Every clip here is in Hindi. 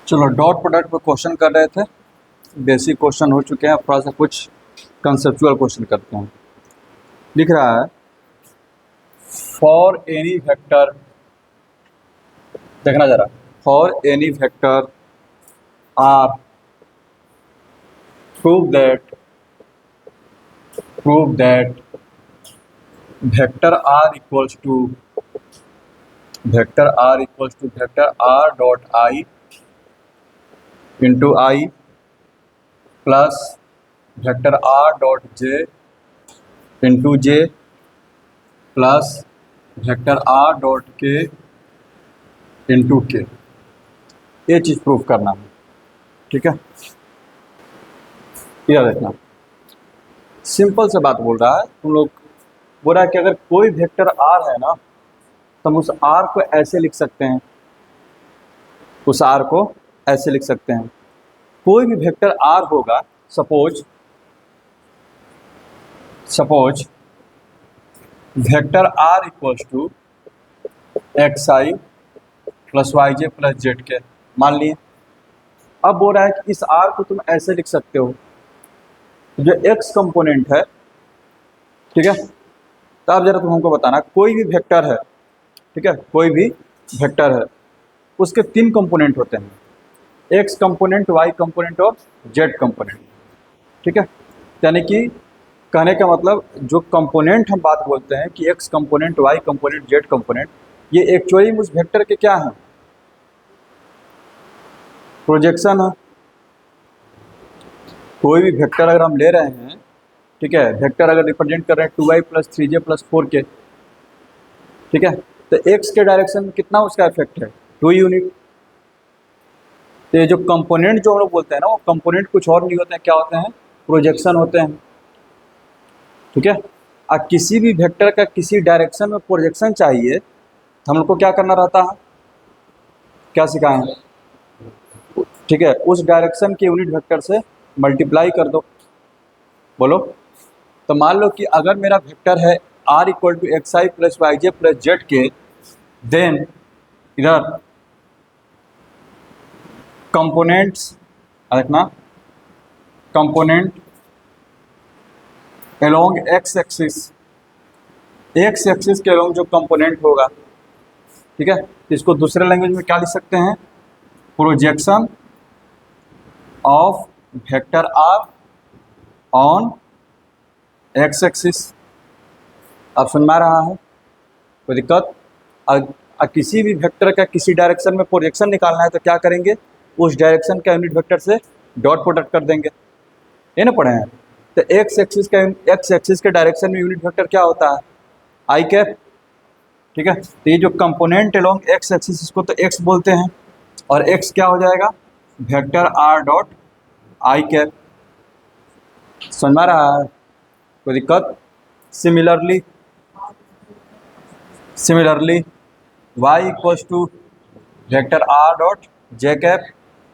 चलो डॉट प्रोडक्ट पे क्वेश्चन कर रहे थे। बेसिक क्वेश्चन हो चुके हैं, अब थोड़ा सा कुछ कंसेप्चुअल क्वेश्चन करते हैं। लिख रहा है फॉर एनी वेक्टर, देखना जरा, for any vector r prove that vector are equals to vector are dot I into i plus vector are dot J into j plus vector are dot k into k, ये चीज़ प्रूफ करना है। ठीक है, यह देखना सिंपल से बात बोल रहा है। तुम लोग बोल रहा है कि अगर कोई वेक्टर आर है ना, तो हम उस आर को ऐसे लिख सकते हैं, उस आर को ऐसे लिख सकते हैं। कोई भी वेक्टर आर होगा, suppose vector are equals to x I plus Y J plus Z k, मान लिए। अब बोल रहा है कि इस आर को तुम ऐसे लिख सकते हो, जो एक्स कंपोनेंट है, ठीक है। तो अब जरा तुम हमको बताना, कोई भी वेक्टर है, ठीक है, कोई भी वेक्टर है, उसके तीन कंपोनेंट होते हैं, एक्स कंपोनेंट, वाई कंपोनेंट और जेड कंपोनेंट। ठीक है, यानी कि कहने का मतलब जो कंपोनेंट हम बात बोलते हैं कि x component, y component, z component, ये एक्चुअली उस वेक्टर के क्या है, प्रोजेक्शन है। कोई भी वेक्टर अगर हम ले रहे हैं, ठीक है, वेक्टर अगर रिप्रेजेंट कर रहे हैं 2y plus 3j plus 4k, ठीक है, तो एक्स के डायरेक्शन में कितना उसका इफेक्ट है, 2 यूनिट। तो ये जो कंपोनेंट जो हम लोग बोलते हैं ना, वो कंपोनेंट कुछ और नहीं होते हैं, क्या होते हैं, प्रोजेक्शन होते हैं। ठीक है, अब किसी भी वेक्टर का किसी डायरेक्शन में प्रोजेक्शन चाहिए तो हम लोग को क्या करना रहता है, क्या सिखाएं, ठीक है, उस डायरेक्शन के यूनिट वेक्टर से मल्टीप्लाई कर दो। बोलो, तो मान लो कि अगर मेरा वेक्टर है r equal to x I plus Y J plus Z k, then इधर कंपोनेंट्स देखना, कंपोनेंट एलोंग एक्स एक्सिस के एलोंग जो कंपोनेंट होगा, ठीक है, इसको दूसरे लैंग्वेज में क्या लिख सकते हैं, projection of vector r on x axis. आप समझ में आ रहा है, कोई दिक्कत? किसी भी वेक्टर का किसी डायरेक्शन में प्रोजेक्शन निकालना है तो क्या करेंगे, उस डायरेक्शन का यूनिट वेक्टर से डॉट प्रोडक्ट कर देंगे, ये ना पढ़े हैं। तो एक्स एक्सिस के डायरेक्शन में यूनिट वेक्टर क्या होता है, आई कैप। ठीक है, तो ये जो कंपोनेंट अलोंग एक्स एक्सिस, इसको तो एक्स बोलते हैं, और एक्स क्या हो जाएगा, vector are dot I cap. समझ में आ रहा है, कोई दिक्कत? Similarly y equals to vector are dot J cap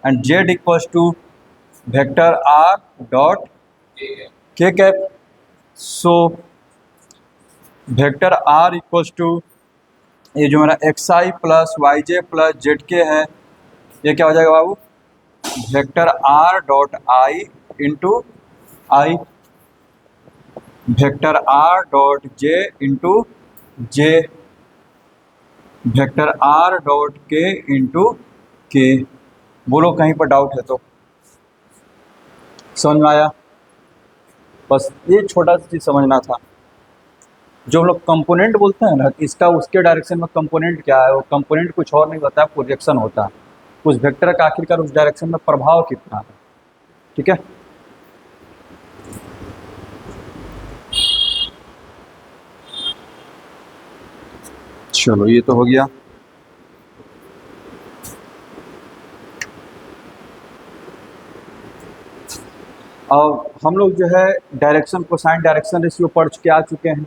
and z equals to vector are dot K cap. So vector are equals to, ये जो मेरा एक्स आई प्लस वाई जे प्लस जेड के है, ये क्या हो जाएगा बाबू, vector are dot I into I, vector are dot J into J, vector are dot k into के। बोलो कहीं पर डाउट है तो? समझ में आया? बस ये छोटा सा चीज़ समझना था। जो हम लोग कंपोनेंट बोलते हैं ना, इसका उसके डायरेक्शन में कंपोनेंट क्या है, वो कंपोनेंट कुछ और नहीं होता है, प्रोजेक्शन होता है। उस वेक्टर का आखिरकार उस डायरेक्शन में प्रभाव कितना है। ठीक है, चलो ये तो हो गया। अब हम लोग जो है डायरेक्शन कोसाइन डायरेक्शन रेशियो पढ़ के आ चुके हैं,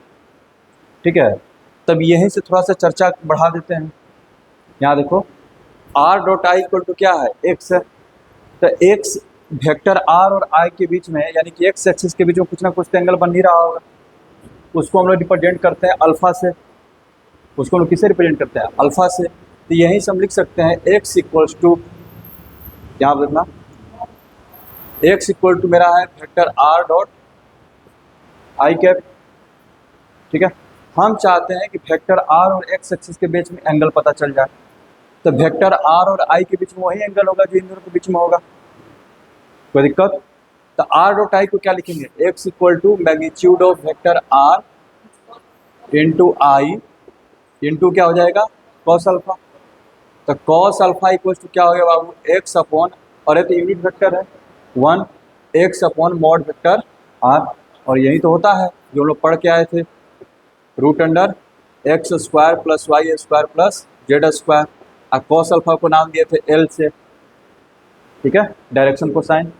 ठीक है। तब यहीं से थोड़ा सा चर्चा बढ़ा देते हैं। यहाँ देखो, r dot i equal to क्या है, एक्स है। तो एक्स वेक्टर आर और आई के बीच में, यानी कि एक्स एक्सिस के बीच में कुछ ना कुछ एंगल बन ही रहा होगा, उसको हम लोग रिप्रेजेंट करते हैं अल्फा से। उसको हम लोग किससे रिप्रेजेंट करते हैं, अल्फा से। तो यहीं से हम लिख सकते हैं एक्स इक्वल्स टू यहाँ देखना x इक्वल टू मेरा है vector r dot I cap, ठीक है। हम चाहते हैं कि वेक्टर r और x एक्सिस के बीच में एंगल पता चल जाए, तो वेक्टर r और i के बीच में वही एंगल होगा जो इन दोनों के बीच में होगा, कोई दिक्कत। तो r डॉट आई को क्या लिखेंगे, x equal to magnitude of vector r into i into क्या हो जाएगा कॉस अल्फा। तो कॉस अल्फा इक्वल टू क्या हो गया बाबू, x अपॉन, और ये तो यूनिट वेक्टर है 1 x upon mod vector r, और यही तो होता है जो लोग पढ़ के आए थे, root under x square plus y square plus z square, और कॉस अल्फा को नाम दिए थे एल से, ठीक है, डायरेक्शन को साइन,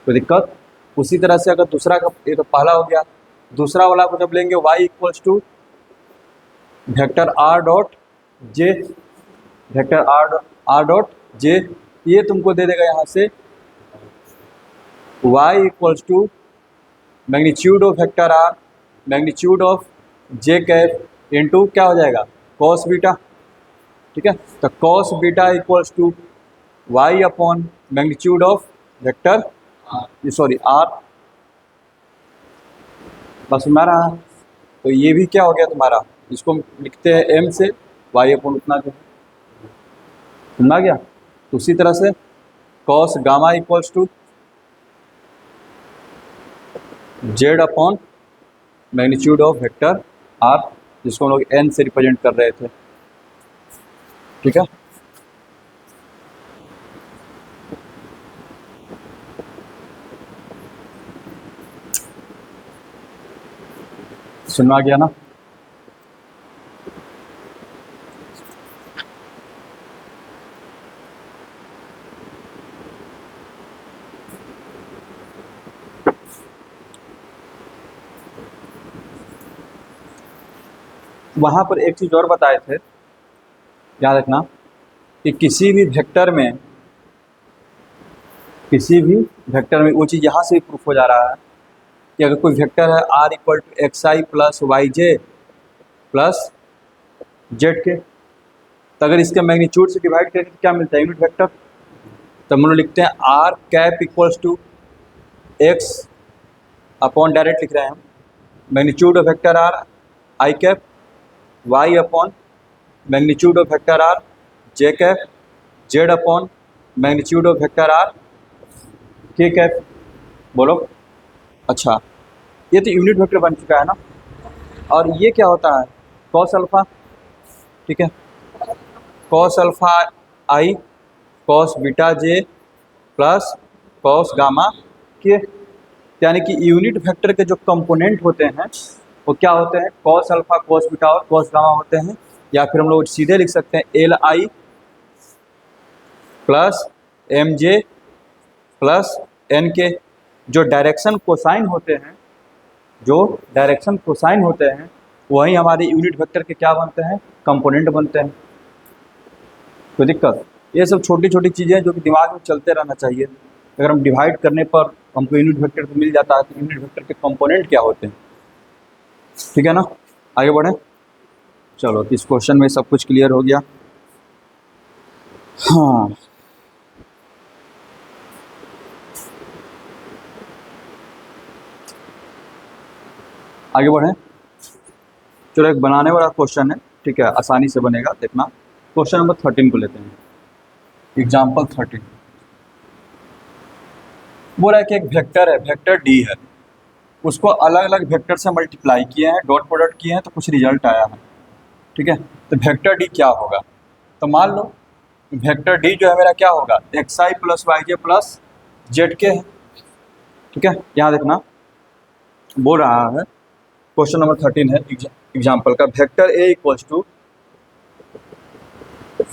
कोई दिक्कत। उसी तरह से अगर दूसरा का, ये तो पहला हो गया, दूसरा वाला को जब लेंगे y equals to vector r dot j, vector r dot j, ये तुमको दे देगा यहाँ से y equals to magnitude of vector r magnitude of j cap into क्या हो जाएगा कॉस बीटा, ठीक है। तो cos beta equals to y upon magnitude of vector sorry r, बस हमारा, तो ये भी क्या हो गया तुम्हारा, इसको लिखते हैं m से y अपॉन उतना जो सुनना गया। तो उसी तरह से cos gamma equals to z upon magnitude of vector r, जिसको हम लोग n से रिप्रेजेंट कर रहे थे, ठीक है। सुनना गया ना। वहाँ पर एक चीज़ और बताए थे, याद रखना, कि किसी भी वेक्टर में वो चीज़ यहाँ से भी प्रूफ हो जा रहा है कि अगर कोई वेक्टर है r equal to x I plus Y J plus Z k, तो अगर इसके मैग्नीट्यूड से डिवाइड करें तो क्या मिलता है यूनिट वेक्टर। तो हम लोग लिखते हैं r cap equals to x upon, direct लिख रहे हैं हम, magnitude of vector r i cap y upon magnitude of vector r j cap z upon magnitude of vector r k cap. बोलो, अच्छा ये तो यूनिट वेक्टर बन चुका है ना। और ये क्या होता है कॉस अल्फा, ठीक है, cos alpha I cos beta J plus cos gamma के, यानी कि यूनिट वेक्टर के जो कंपोनेंट होते हैं वो क्या होते हैं, कॉस अल्फा कॉस बीटा और कॉस गामा होते हैं। या फिर हम लोग सीधे लिख सकते हैं l i plus m j plus n k. जो डायरेक्शन कोसाइन होते हैं वही हमारे यूनिट वेक्टर के क्या बनते हैं, कंपोनेंट बनते हैं, कोई दिक्कत। ये सब छोटी छोटी चीज़ें जो कि दिमाग में चलते रहना चाहिए। अगर हम डिवाइड करने पर हमको यूनिट वेक्टर तो मिल जाता है, तो यूनिट वेक्टर के कंपोनेंट क्या होते हैं, ठीक है ना। आगे बढ़ें, चलो इस क्वेश्चन में सब कुछ क्लियर हो गया। हाँ, आगे बढ़ें, चलो एक बनाने वाला क्वेश्चन है, ठीक है, आसानी से बनेगा, देखना। क्वेश्चन नंबर 13 को लेते हैं, एग्जाम्पल 13। बोला है कि एक वेक्टर है, वेक्टर डी है, उसको अलग अलग वेक्टर से मल्टीप्लाई किए हैं, डॉट प्रोडक्ट किए हैं, तो कुछ रिजल्ट आया है, ठीक है। तो वेक्टर डी क्या होगा, तो मान लो वेक्टर डी जो है मेरा क्या होगा, एक्स आई प्लस वाई जे प्लस जेड के है, ठीक है। यहाँ देखना बोल रहा है, क्वेश्चन नंबर 13 है एग्जाम्पल का, vector a equals to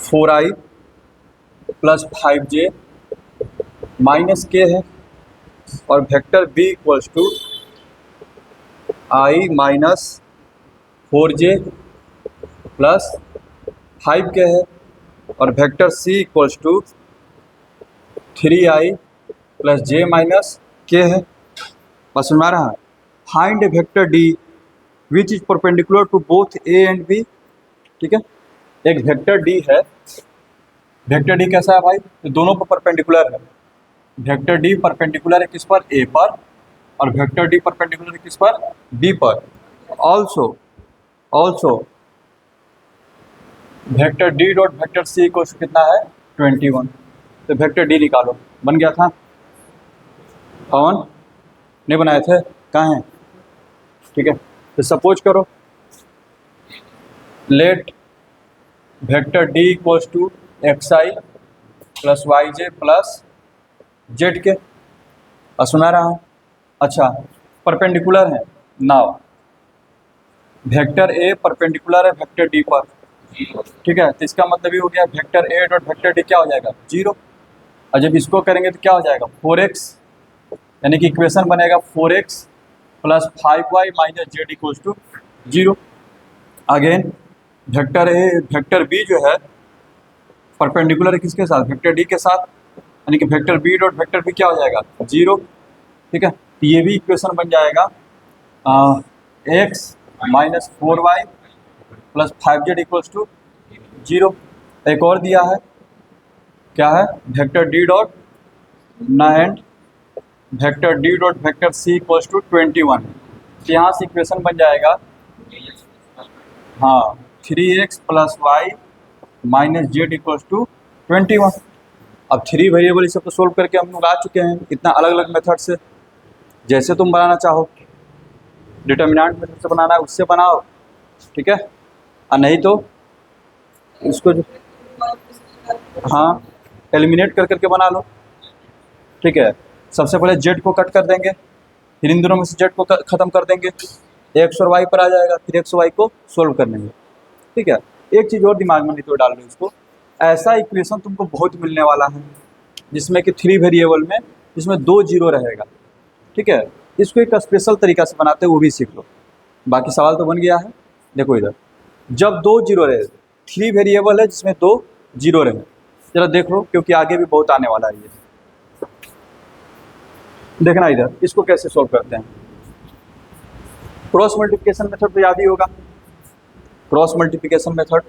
4i plus 5j minus k है, और vector b equals to i minus 4j plus 5k है, और vector c equals to 3i plus j minus k है। बस सुना रहा है, find a vector d which is perpendicular to both a and b, ठीक है। एक वेक्टर डी है वेक्टर डी कैसा है भाई, तो दोनों पर परपेंडिकुलर है। वेक्टर डी परपेंडिकुलर है किस पर, ए पर, और वेक्टर डी परपेंडिकुलर है किस पर, बी पर। Also vector d dot vector c को कितना है 21। तो वेक्टर डी निकालो, बन गया था पवन, नहीं बनाए थे, कहाँ हैं, ठीक है। तो सपोज करो let vector d equals to x I plus Y J plus Z k, सुना रहा हूँ। अच्छा परपेंडिकुलर है, नाउ वेक्टर ए परपेंडिकुलर है वेक्टर डी पर, ठीक है। तो इसका मतलब ये हो गया वेक्टर ए डॉट वेक्टर डी क्या हो जाएगा 0, और जब इसको करेंगे तो क्या हो जाएगा 4x, यानी कि इक्वेशन बनेगा 4x plus 5y minus z equals to 0। Again vector a vector b जो है परपेंडिकुलर है किसके साथ, वेक्टर डी के साथ, यानी कि vector b dot vector b क्या हो जाएगा 0, ठीक है। तो ये भी इक्वेशन बन जाएगा x minus 4y plus 5z equals to 0। एक और दिया है, क्या है, vector d dot and vector d dot vector c equals to 21। तो यहाँ से इक्वेशन बन जाएगा हाँ 3x plus y minus z equals to 21। अब 3 वेरिएबल इसे तो सोल्व करके हम लोग आ चुके हैं इतना अलग अलग मेथड से, जैसे तुम बनाना चाहो, डिटर्मिनेंट मेथड से बनाना है उससे बनाओ, ठीक है, और नहीं तो इसको जो हाँ एलिमिनेट कर करके बना लो, ठीक है। सबसे पहले जेड को कट कर देंगे, फिर इन दोनों में से जेड को ख़त्म कर देंगे, एक्स और वाई पर आ जाएगा, फिर एक्स वाई को सोल्व कर लेंगे, ठीक है। एक चीज़ और दिमाग में नहीं तो डाल लो इसको, ऐसा इक्वेशन तुमको बहुत मिलने वाला है जिसमें कि 3 वेरिएबल में जिसमें 2 जीरो रहेगा, ठीक है। इसको एक स्पेशल तरीका से बनाते हैं वो भी सीख लो। बाकी सवाल तो बन गया है, देखो इधर, जब 2 जीरो रहे, 3 वेरिएबल है जिसमें 2 जीरो रहे, जरा देख लो क्योंकि आगे भी बहुत आने वाला है ये, देखना इधर इसको कैसे सोल्व करते हैं। क्रॉस मल्टीप्लिकेशन मेथड तो याद ही होगा, क्रॉस मल्टीप्लिकेशन मेथड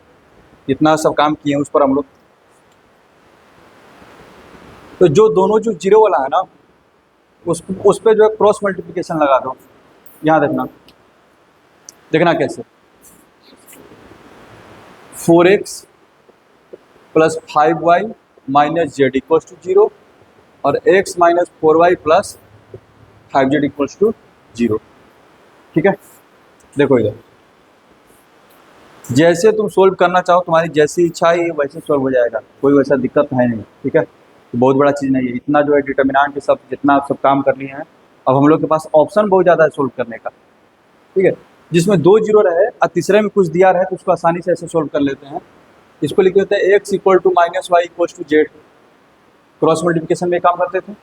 इतना सब काम किए हैं उस पर हम लोग। तो जो दोनों जो जीरो वाला है ना उस पर जो है क्रॉस मल्टीप्लिकेशन लगा दो, यहाँ देखना कैसे, 4x plus 5y minus z equals to 0 और x minus 4y plus 5z equals to 0, ठीक है। देखो इधर जैसे तुम सोल्व करना चाहो, तुम्हारी जैसी इच्छा है वैसे सोल्व हो जाएगा, कोई वैसा दिक्कत है नहीं, ठीक है। तो बहुत बड़ा चीज़ नहीं है, इतना जो है डिटर्मिनेंट सब जितना आप सब काम कर लिए हैं, अब हम लोग के पास ऑप्शन बहुत ज़्यादा है सोल्व करने का, ठीक है। जिसमें 2 जीरो रहे और तीसरे में कुछ दिया रहे तो उसको आसानी से ऐसे सोल्व कर लेते हैं। इसको लिख देते हैं x equal to minus y equals to z, cross multiplication में काम करते थे,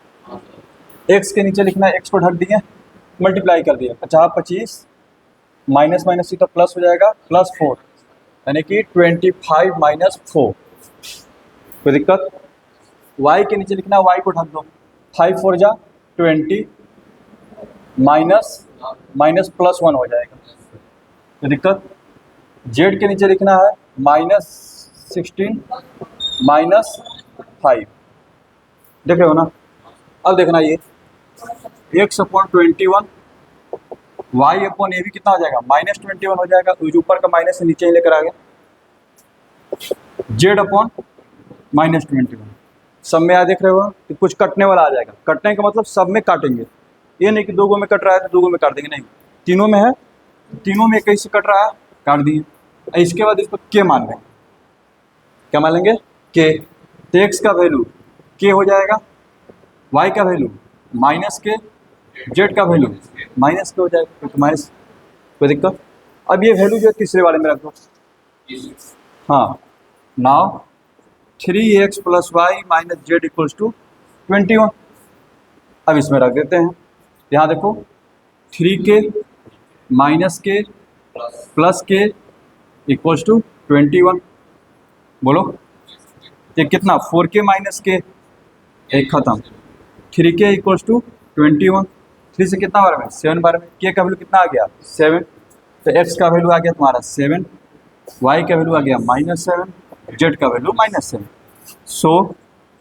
x के नीचे लिखना है, x को ढक दिए, मल्टीप्लाई कर दिया, 50 25 माइनस माइनस तो प्लस हो जाएगा, प्लस 4 यानी कि 25 माइनस 4, कोई दिक्कत। y के नीचे लिखना है, y को ढक दो, 5 4 जा 20 माइनस माइनस प्लस 1 हो जाएगा, कोई दिक्कत। z के नीचे लिखना है माइनस 16 माइनस 5, देख रहे हो ना। अब देखना ये x अपॉन 21 y अपॉन ए भी कितना हो जाएगा माइनस 21 हो जाएगा, ऊपर का माइनस से नीचे ही लेकर आ गया, z अपॉन माइनस 21, सब में आ देख रहे हो कि कुछ कटने वाला आ जाएगा, कटने का मतलब सब में काटेंगे, ये नहीं कि 2 गो में कट रहा है तो 2 गो में काट देंगे, नहीं, तीनों में है, तीनों में कैसे कट रहा है काट दिए। इसके बाद इसको के मान लेंगे, क्या मान लेंगे के, तो x का वैल्यू के हो जाएगा, y का वैल्यू माइनस के, z का वैल्यू माइनस के हो जाएगा, क्योंकि माइनस, कोई दिक्कत। अब ये वैल्यू जो है तीसरे वाले में रख दो, हाँ, now 3x plus y minus z equals to 21, अब इसमें रख देते हैं, यहाँ देखो 3k माइनस के प्लस के इक्वल्स टू 21, बोलो ये कितना, 4k माइनस के, एक खत्म, 3k इक्वल्स टू 21, 3 से कितना बार में 7 बार में, k का वैल्यू कितना आ गया 7, तो x का वैल्यू आ गया तुम्हारा 7, y का वैल्यू आ गया -7, z का value -7, so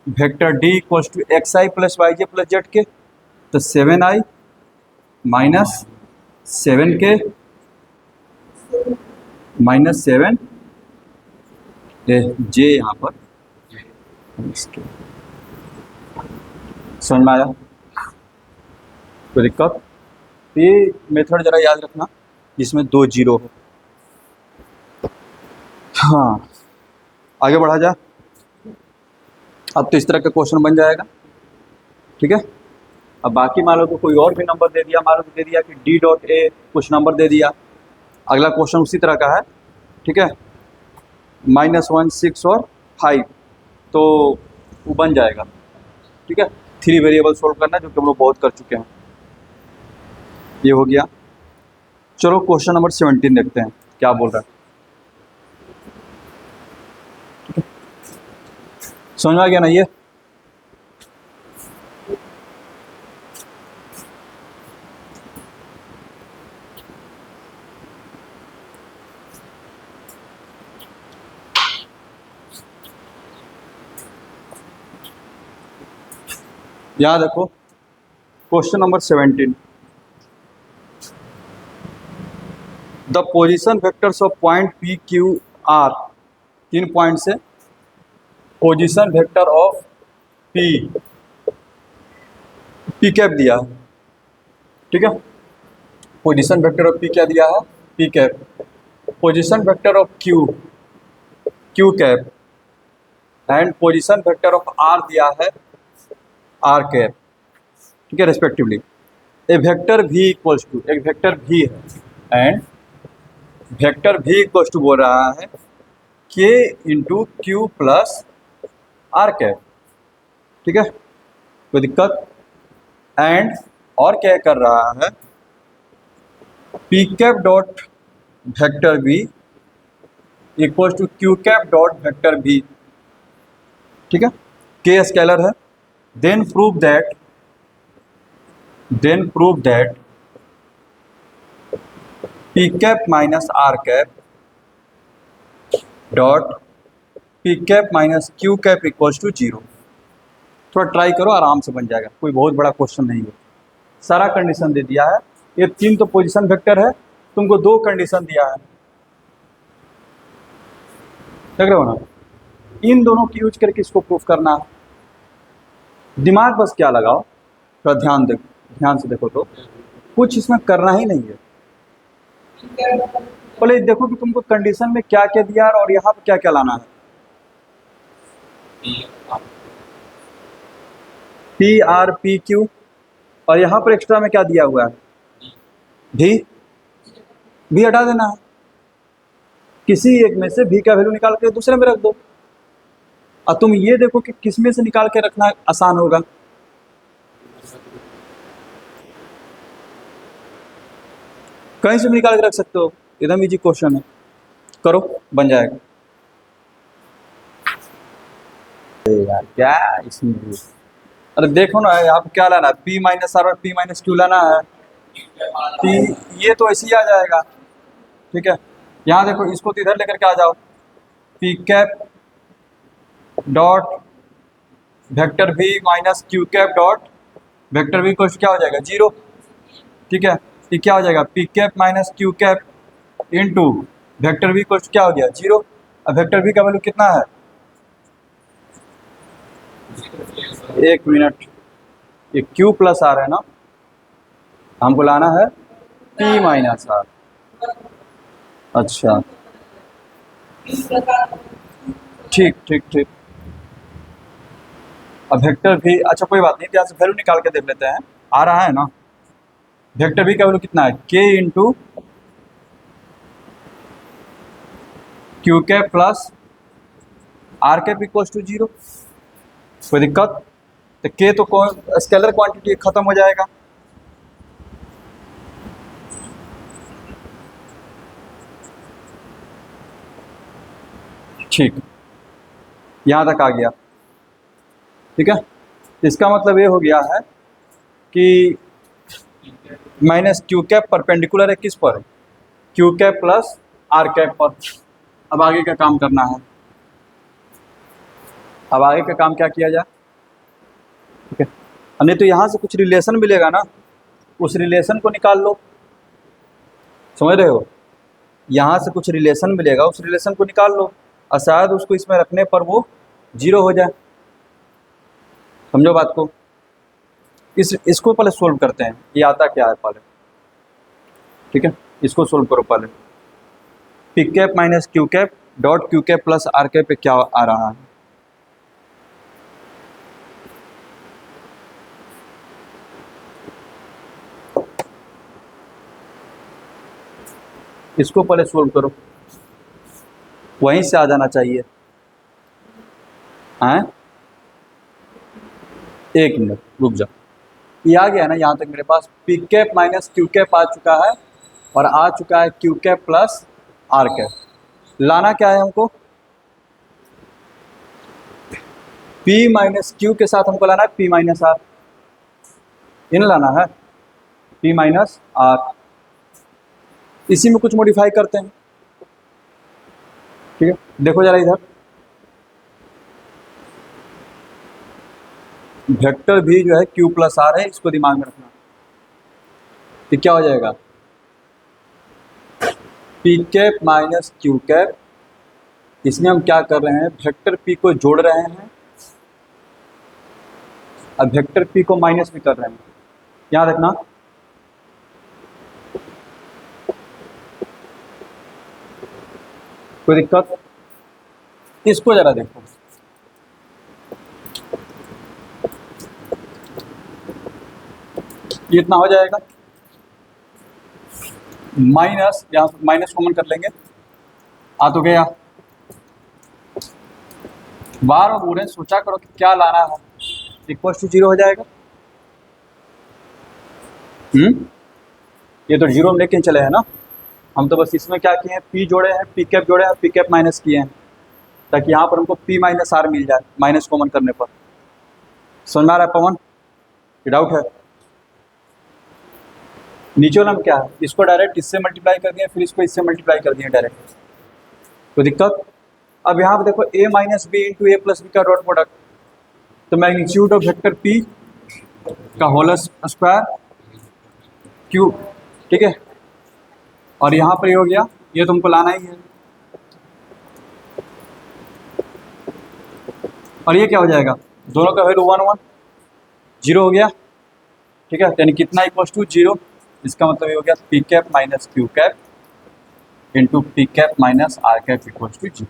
vector d equals to x I plus Y J plus Z k, तो 7i माइनस 7k माइनस 7 जे यहाँ पर समझ में आया? कोई दिक्कत? ये मेथड जरा याद रखना जिसमें 2 जीरो हो। हाँ, आगे बढ़ा जा। अब तो इस तरह का क्वेश्चन बन जाएगा, ठीक है। अब बाकी मान लो तो कोई और भी नंबर दे दिया, मान लो दे दिया कि डी डॉट ए कुछ नंबर दे दिया, अगला क्वेश्चन उसी तरह का है, ठीक है, -1 6 और 5, तो वो बन जाएगा, ठीक है। 3 वेरिएबल सोल्व करना जो कि हम लोग बहुत कर चुके हैं। ये हो गया। चलो क्वेश्चन नंबर 17 देखते हैं क्या बोल रहा है, ठीक है। समझ में आ गया ना ये? यहाँ देखो question number 17, the position vectors of point P Q R, 3 point से position vector of P cap दिया है, ठीक है। पोजीशन वेक्टर ऑफ पी क्या दिया है? P cap. Position vector of q cap and position vector of r दिया है आर कैप, ठीक है, रेस्पेक्टिवली। ए वेक्टर भी इक्वल्स टू, एक वेक्टर भी है एंड वेक्टर भी इक्वल्स टू बोल रहा है k into q plus are cap, ठीक है, कोई दिक्कत? एंड और क्या कर रहा है, p cap dot vector b equals to q cap dot vector b, ठीक है, के स्केलर है। Then prove that p cap minus r cap dot p cap minus Q cap equals to 0। थोड़ा ट्राई करो, आराम से बन जाएगा, कोई बहुत बड़ा क्वेश्चन नहीं है। सारा कंडीशन दे दिया है, ये 3 तो पोजीशन वेक्टर है, तुमको 2 कंडीशन दिया है, देख रहे हो ना? इन दोनों की यूज करके इसको प्रूफ करना है। दिमाग बस क्या लगाओ, थोड़ा ध्यान से देखो, तो कुछ इसमें करना ही नहीं है। पहले देखो कि तुमको कंडीशन में क्या क्या दिया है और यहाँ पे क्या क्या लाना है। पी आर पी क्यू, और यहाँ पर एक्स्ट्रा में क्या दिया हुआ है? भी हटा देना है। किसी एक में से भी का वैल्यू निकाल के दूसरे में रख दो, और तुम ये देखो कि किस में से निकाल के रखना आसान होगा। कहीं से भी निकाल के रख सकते हो, एकदम इजी क्वेश्चन है, करो बन जाएगा। यार क्या इसमें, अरे देखो ना यहाँ पे क्या लाना है, पी माइनस आर और पी माइनस क्यू लाना है। पी ये तो ऐसे ही आ जाएगा, ठीक है। यहाँ देखो इसको तो इधर लेकर के आ जाओ, पी कैप डॉट वेक्टर भी minus Q cap dot vector भी कुछ क्या हो जाएगा? 0, ठीक है। ये क्या हो जाएगा? P cap minus Q cap into vector भी कुछ क्या हो गया? 0। अब वेक्टर भी का वैल्यू कितना है? 1 मिनट, ये क्यू प्लस आर है ना, हमको लाना है पी माइनस आर। अच्छा ठीक ठीक ठीक। अब वेक्टर भी, अच्छा कोई बात नहीं, यहाँ से वैल्यू निकाल के देख लेते हैं, आ रहा है ना। वेक्टर भी का वैल्यू कितना है? K into q cap plus are cap equals to 0। कोई दिक्कत? तो के तो स्केलर क्वांटिटी खत्म हो जाएगा, ठीक, यहाँ तक आ गया, ठीक है। इसका मतलब ये हो गया है कि माइनस क्यू कैप परपेंडिकुलर है किस पर? Q cap plus are cap पर। अब आगे का काम करना है, अब आगे का काम क्या किया जाए, ठीक है। नहीं तो यहाँ से कुछ रिलेशन मिलेगा ना, उस रिलेशन को निकाल लो, समझ रहे हो। यहाँ से कुछ रिलेशन मिलेगा, उस रिलेशन को निकाल लो, और शायद उसको इसमें रखने पर वो 0 हो जाए। समझो बात को। इसको पहले सोल्व करते हैं, ये आता क्या है पहले, ठीक है। इसको सोल्व करो पहले। P cap minus Q cap dot q cap plus are cap पे क्या आ रहा है, इसको पहले सोल्व करो, वहीं से आ जाना चाहिए। हैं, एक मिनट रुक जा, ये आ गया ना यहाँ तक मेरे पास। P cap minus Q cap आ चुका है, और आ चुका है Q cap plus are cap. लाना क्या है हमको, पी माइनस क्यू के साथ हमको लाना है पी माइनस आर, इन लाना है पी माइनस आर। इसी में कुछ मॉडिफाई करते हैं, ठीक है। देखो जरा इधर, वेक्टर भी जो है क्यू प्लस आर है, इसको दिमाग में रखना। तो क्या हो जाएगा, P cap minus Q cap, इसमें हम क्या कर रहे हैं, वेक्टर पी को जोड़ रहे हैं, अब वेक्टर पी को माइनस भी कर रहे हैं, याद रखना। कोई दिक्कत, इसको जरा देखो, ये इतना हो जाएगा, माइनस, यहाँ माइनस कॉमन कर लेंगे, आ तो गया। बार बार बोल रहे हैं, सोचा करो कि क्या लाना है, इक्वल टू 0 हो जाएगा। ये तो 0 में लेके चले हैं ना, हम तो बस इसमें क्या किए हैं, पी जोड़े हैं, पी कैप जोड़े हैं, पी कैप माइनस किए हैं, ताकि यहाँ पर हमको पी माइनस आर मिल जाए, माइनस कॉमन करने पर। समझ में आ रहा है पवन, ये डाउट है। नीचे वाला में क्या है, इसको डायरेक्ट इससे मल्टीप्लाई कर दिए, फिर इसको इससे मल्टीप्लाई कर दिए डायरेक्ट, कोई दिक्कत। अब यहाँ पर देखो a minus b into a plus b का डॉट प्रोडक्ट, तो मैग्नीट्यूड ऑफ वेक्टर p का होल स्क्वायर क्यू, ठीक है। और यहाँ पर ये हो गया, ये तुमको लाना ही है, और ये क्या हो जाएगा, दोनों का वैल्यू 1 1 0 हो गया, ठीक है। यानी कितना इक्वल टू 0, इसका मतलब ये हो गया p cap minus Q cap into p cap minus r cap equal to 0।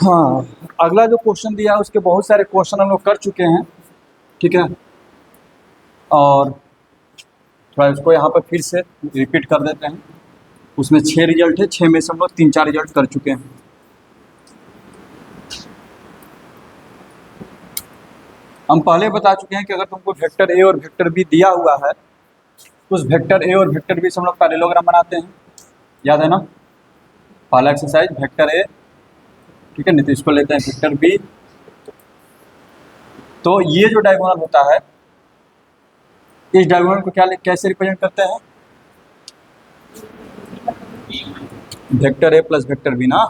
हाँ, अगला जो क्वेश्चन दिया है उसके बहुत सारे क्वेश्चन हम लोग कर चुके हैं, ठीक है। और थोड़ा इसको यहाँ पर फिर से रिपीट कर देते हैं। उसमें 6 रिजल्ट है, 6 में से हम लोग 3 4 रिजल्ट कर चुके हैं। हम पहले बता चुके हैं कि अगर तुमको वेक्टर ए और वेक्टर बी दिया हुआ है, तो उस वेक्टर ए और वेक्टर बी से हम लोग पैरेललोग्राम बनाते हैं, याद है ना। पहला एक्सरसाइज वेक्टर ए, ठीक है, नहीं तो इसको लेते हैं वेक्टर बी। तो ये जो डायगोनल होता है, इस डायगोनल को क्या कैसे रिप्रेजेंट करते हैं, वेक्टर ए प्लस वेक्टर बी ना।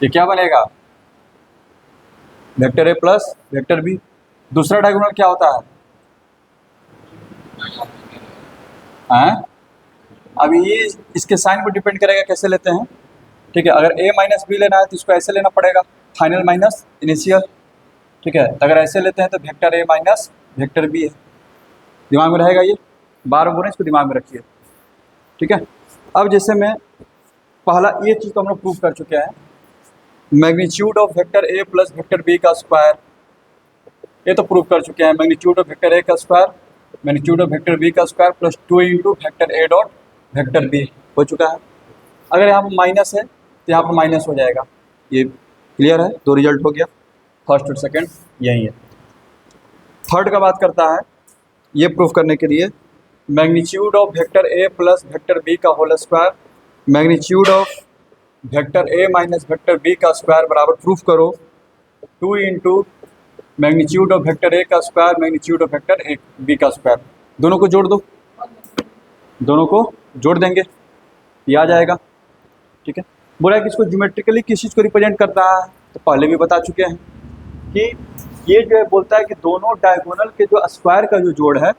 ये क्या बनेगा, वेक्टर ए प्लस वेक्टर बी। दूसरा डायगोनल क्या होता है, अब ये इसके साइन पर डिपेंड करेगा कैसे लेते हैं, ठीक है। अगर a माइनस बी लेना है तो इसको ऐसे लेना पड़ेगा, फाइनल माइनस इनिशियल, ठीक है। अगर ऐसे लेते हैं तो vector a minus vector b है, दिमाग में रहेगा ये, बार बार इसको दिमाग में रखिए, ठीक है। अब जैसे मैं पहला ये चीज़ तो हम लोग प्रूव कर चुके हैं, magnitude of vector A plus vector B का स्क्वायर, ये तो प्रूव कर चुके हैं। मैग्नीट्यूड ऑफ वेक्टर ए का square, magnitude of vector B का स्क्वायर प्लस 2 इंटू वेक्टर ए डॉट वेक्टर बी हो चुका है। अगर यहाँ पर माइनस है तो यहाँ पर माइनस हो जाएगा, ये क्लियर है। 2 रिजल्ट हो गया, फर्स्ट और सेकंड यही है। थर्ड का बात करता है, ये प्रूफ करने के लिए magnitude of vector A plus vector B का whole square, magnitude of vector A minus vector B का स्क्वायर बराबर प्रूफ करो 2 into magnitude of vector A का square magnitude of vector A B का स्क्वायर, दोनों को जोड़ दो, दोनों को जोड़ देंगे, ये आ जाएगा। ठीक है, बोला कि इसको ज्योमेट्रिकली किस चीज़ को रिप्रेजेंट करता है, तो पहले भी बता चुके हैं कि ये जो है बोलता है कि दोनों डायगोनल के जो स्क्वायर का जो जोड़ है,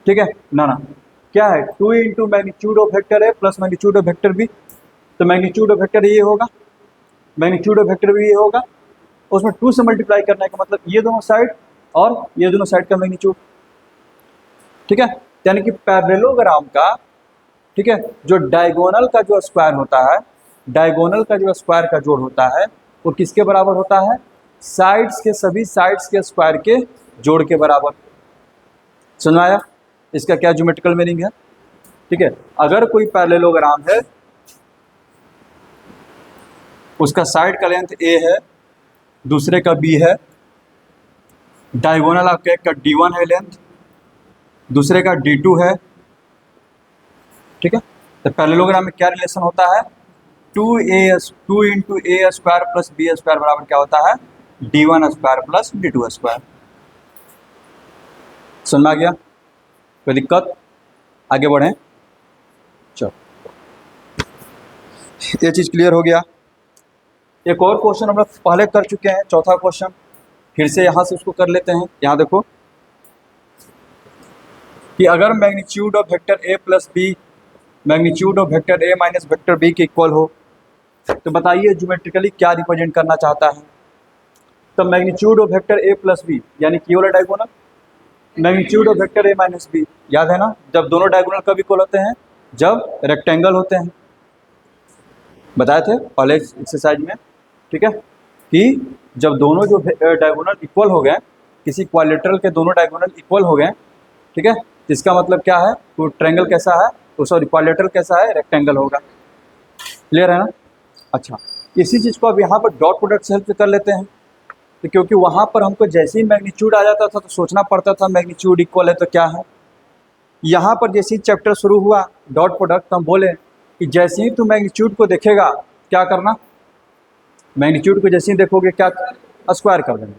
ठीक है ना, क्या है 2 into magnitude of vector A plus magnitude of vector b. तो मैग्नीट्यूड ऑफ वेक्टर ये होगा, मैग्नीट्यूड ऑफ वेक्टर बी ये होगा, उसमें 2 से मल्टीप्लाई करने का मतलब ये दोनों साइड और ये दोनों साइड का मैग्नीट्यूड। ठीक है, यानी कि पैरेललोग्राम का, ठीक है, जो डायगोनल का जो स्क्वायर होता है, डायगोनल का जो स्क्वायर का जोड़ होता है वो किसके बराबर होता है, साइड्स के, सभी साइड्स के स्क्वायर के जोड़ के बराबर। समझ आया इसका क्या ज्योमेट्रिकल मीनिंग है। ठीक है, अगर कोई पैरेललोग्राम है, उसका साइड का लेंथ a है, दूसरे का b है, डायगोनल आपका एक का d1 है लेंथ, दूसरे का d2 है। ठीक है, तो पैरेललोग्राम में क्या रिलेशन होता है, 2 इंटू ए स्क्वायर प्लस बी स्क्वायर बराबर क्या होता है, d1 square plus d2 square. समझ में आ गया, कोई दिक्कत, आगे बढ़ें। चलो, ये चीज़ क्लियर हो गया। एक और क्वेश्चन हम लोग पहले कर चुके हैं, चौथा क्वेश्चन, फिर से यहाँ से उसको कर लेते हैं। यहाँ देखो कि अगर magnitude of vector A plus b magnitude of vector A minus vector b के इक्वल हो, तो बताइए ज्योमेट्रिकली क्या रिप्रेजेंट करना चाहता है। तो magnitude of vector A plus b यानी कि वाला diagonal, magnitude of vector A minus b, याद है ना, जब दोनों डायगोनल कब इक्वल होते हैं, जब रेक्टेंगल होते हैं, बताए थे पहले एक्सरसाइज में। ठीक है, कि जब दोनों जो डायगोनल इक्वल हो गए, किसी क्वाड्रिलेटरल के दोनों डायगोनल इक्वल हो गए, ठीक है, तो इसका मतलब क्या है, तो ट्रायंगल कैसा है, तो सॉरी क्वाड्रिलेटरल कैसा है, रेक्टेंगल होगा। क्लियर है ना। अच्छा, इसी चीज़ को अब यहाँ पर डॉट प्रोडक्ट से हेल्प से कर लेते हैं। तो क्योंकि वहाँ पर हमको जैसे ही मैग्नीट्यूड आ जाता था तो सोचना पड़ता था मैग्नीट्यूड इक्वल है तो क्या है। यहाँ पर जैसे ही चैप्टर शुरू हुआ डॉट प्रोडक्ट, तो हम बोले कि जैसे ही तू मैग्नीट्यूड को देखेगा क्या करना, मैग्नीट्यूड को जैसे ही देखोगे क्या, स्क्वायर कर देना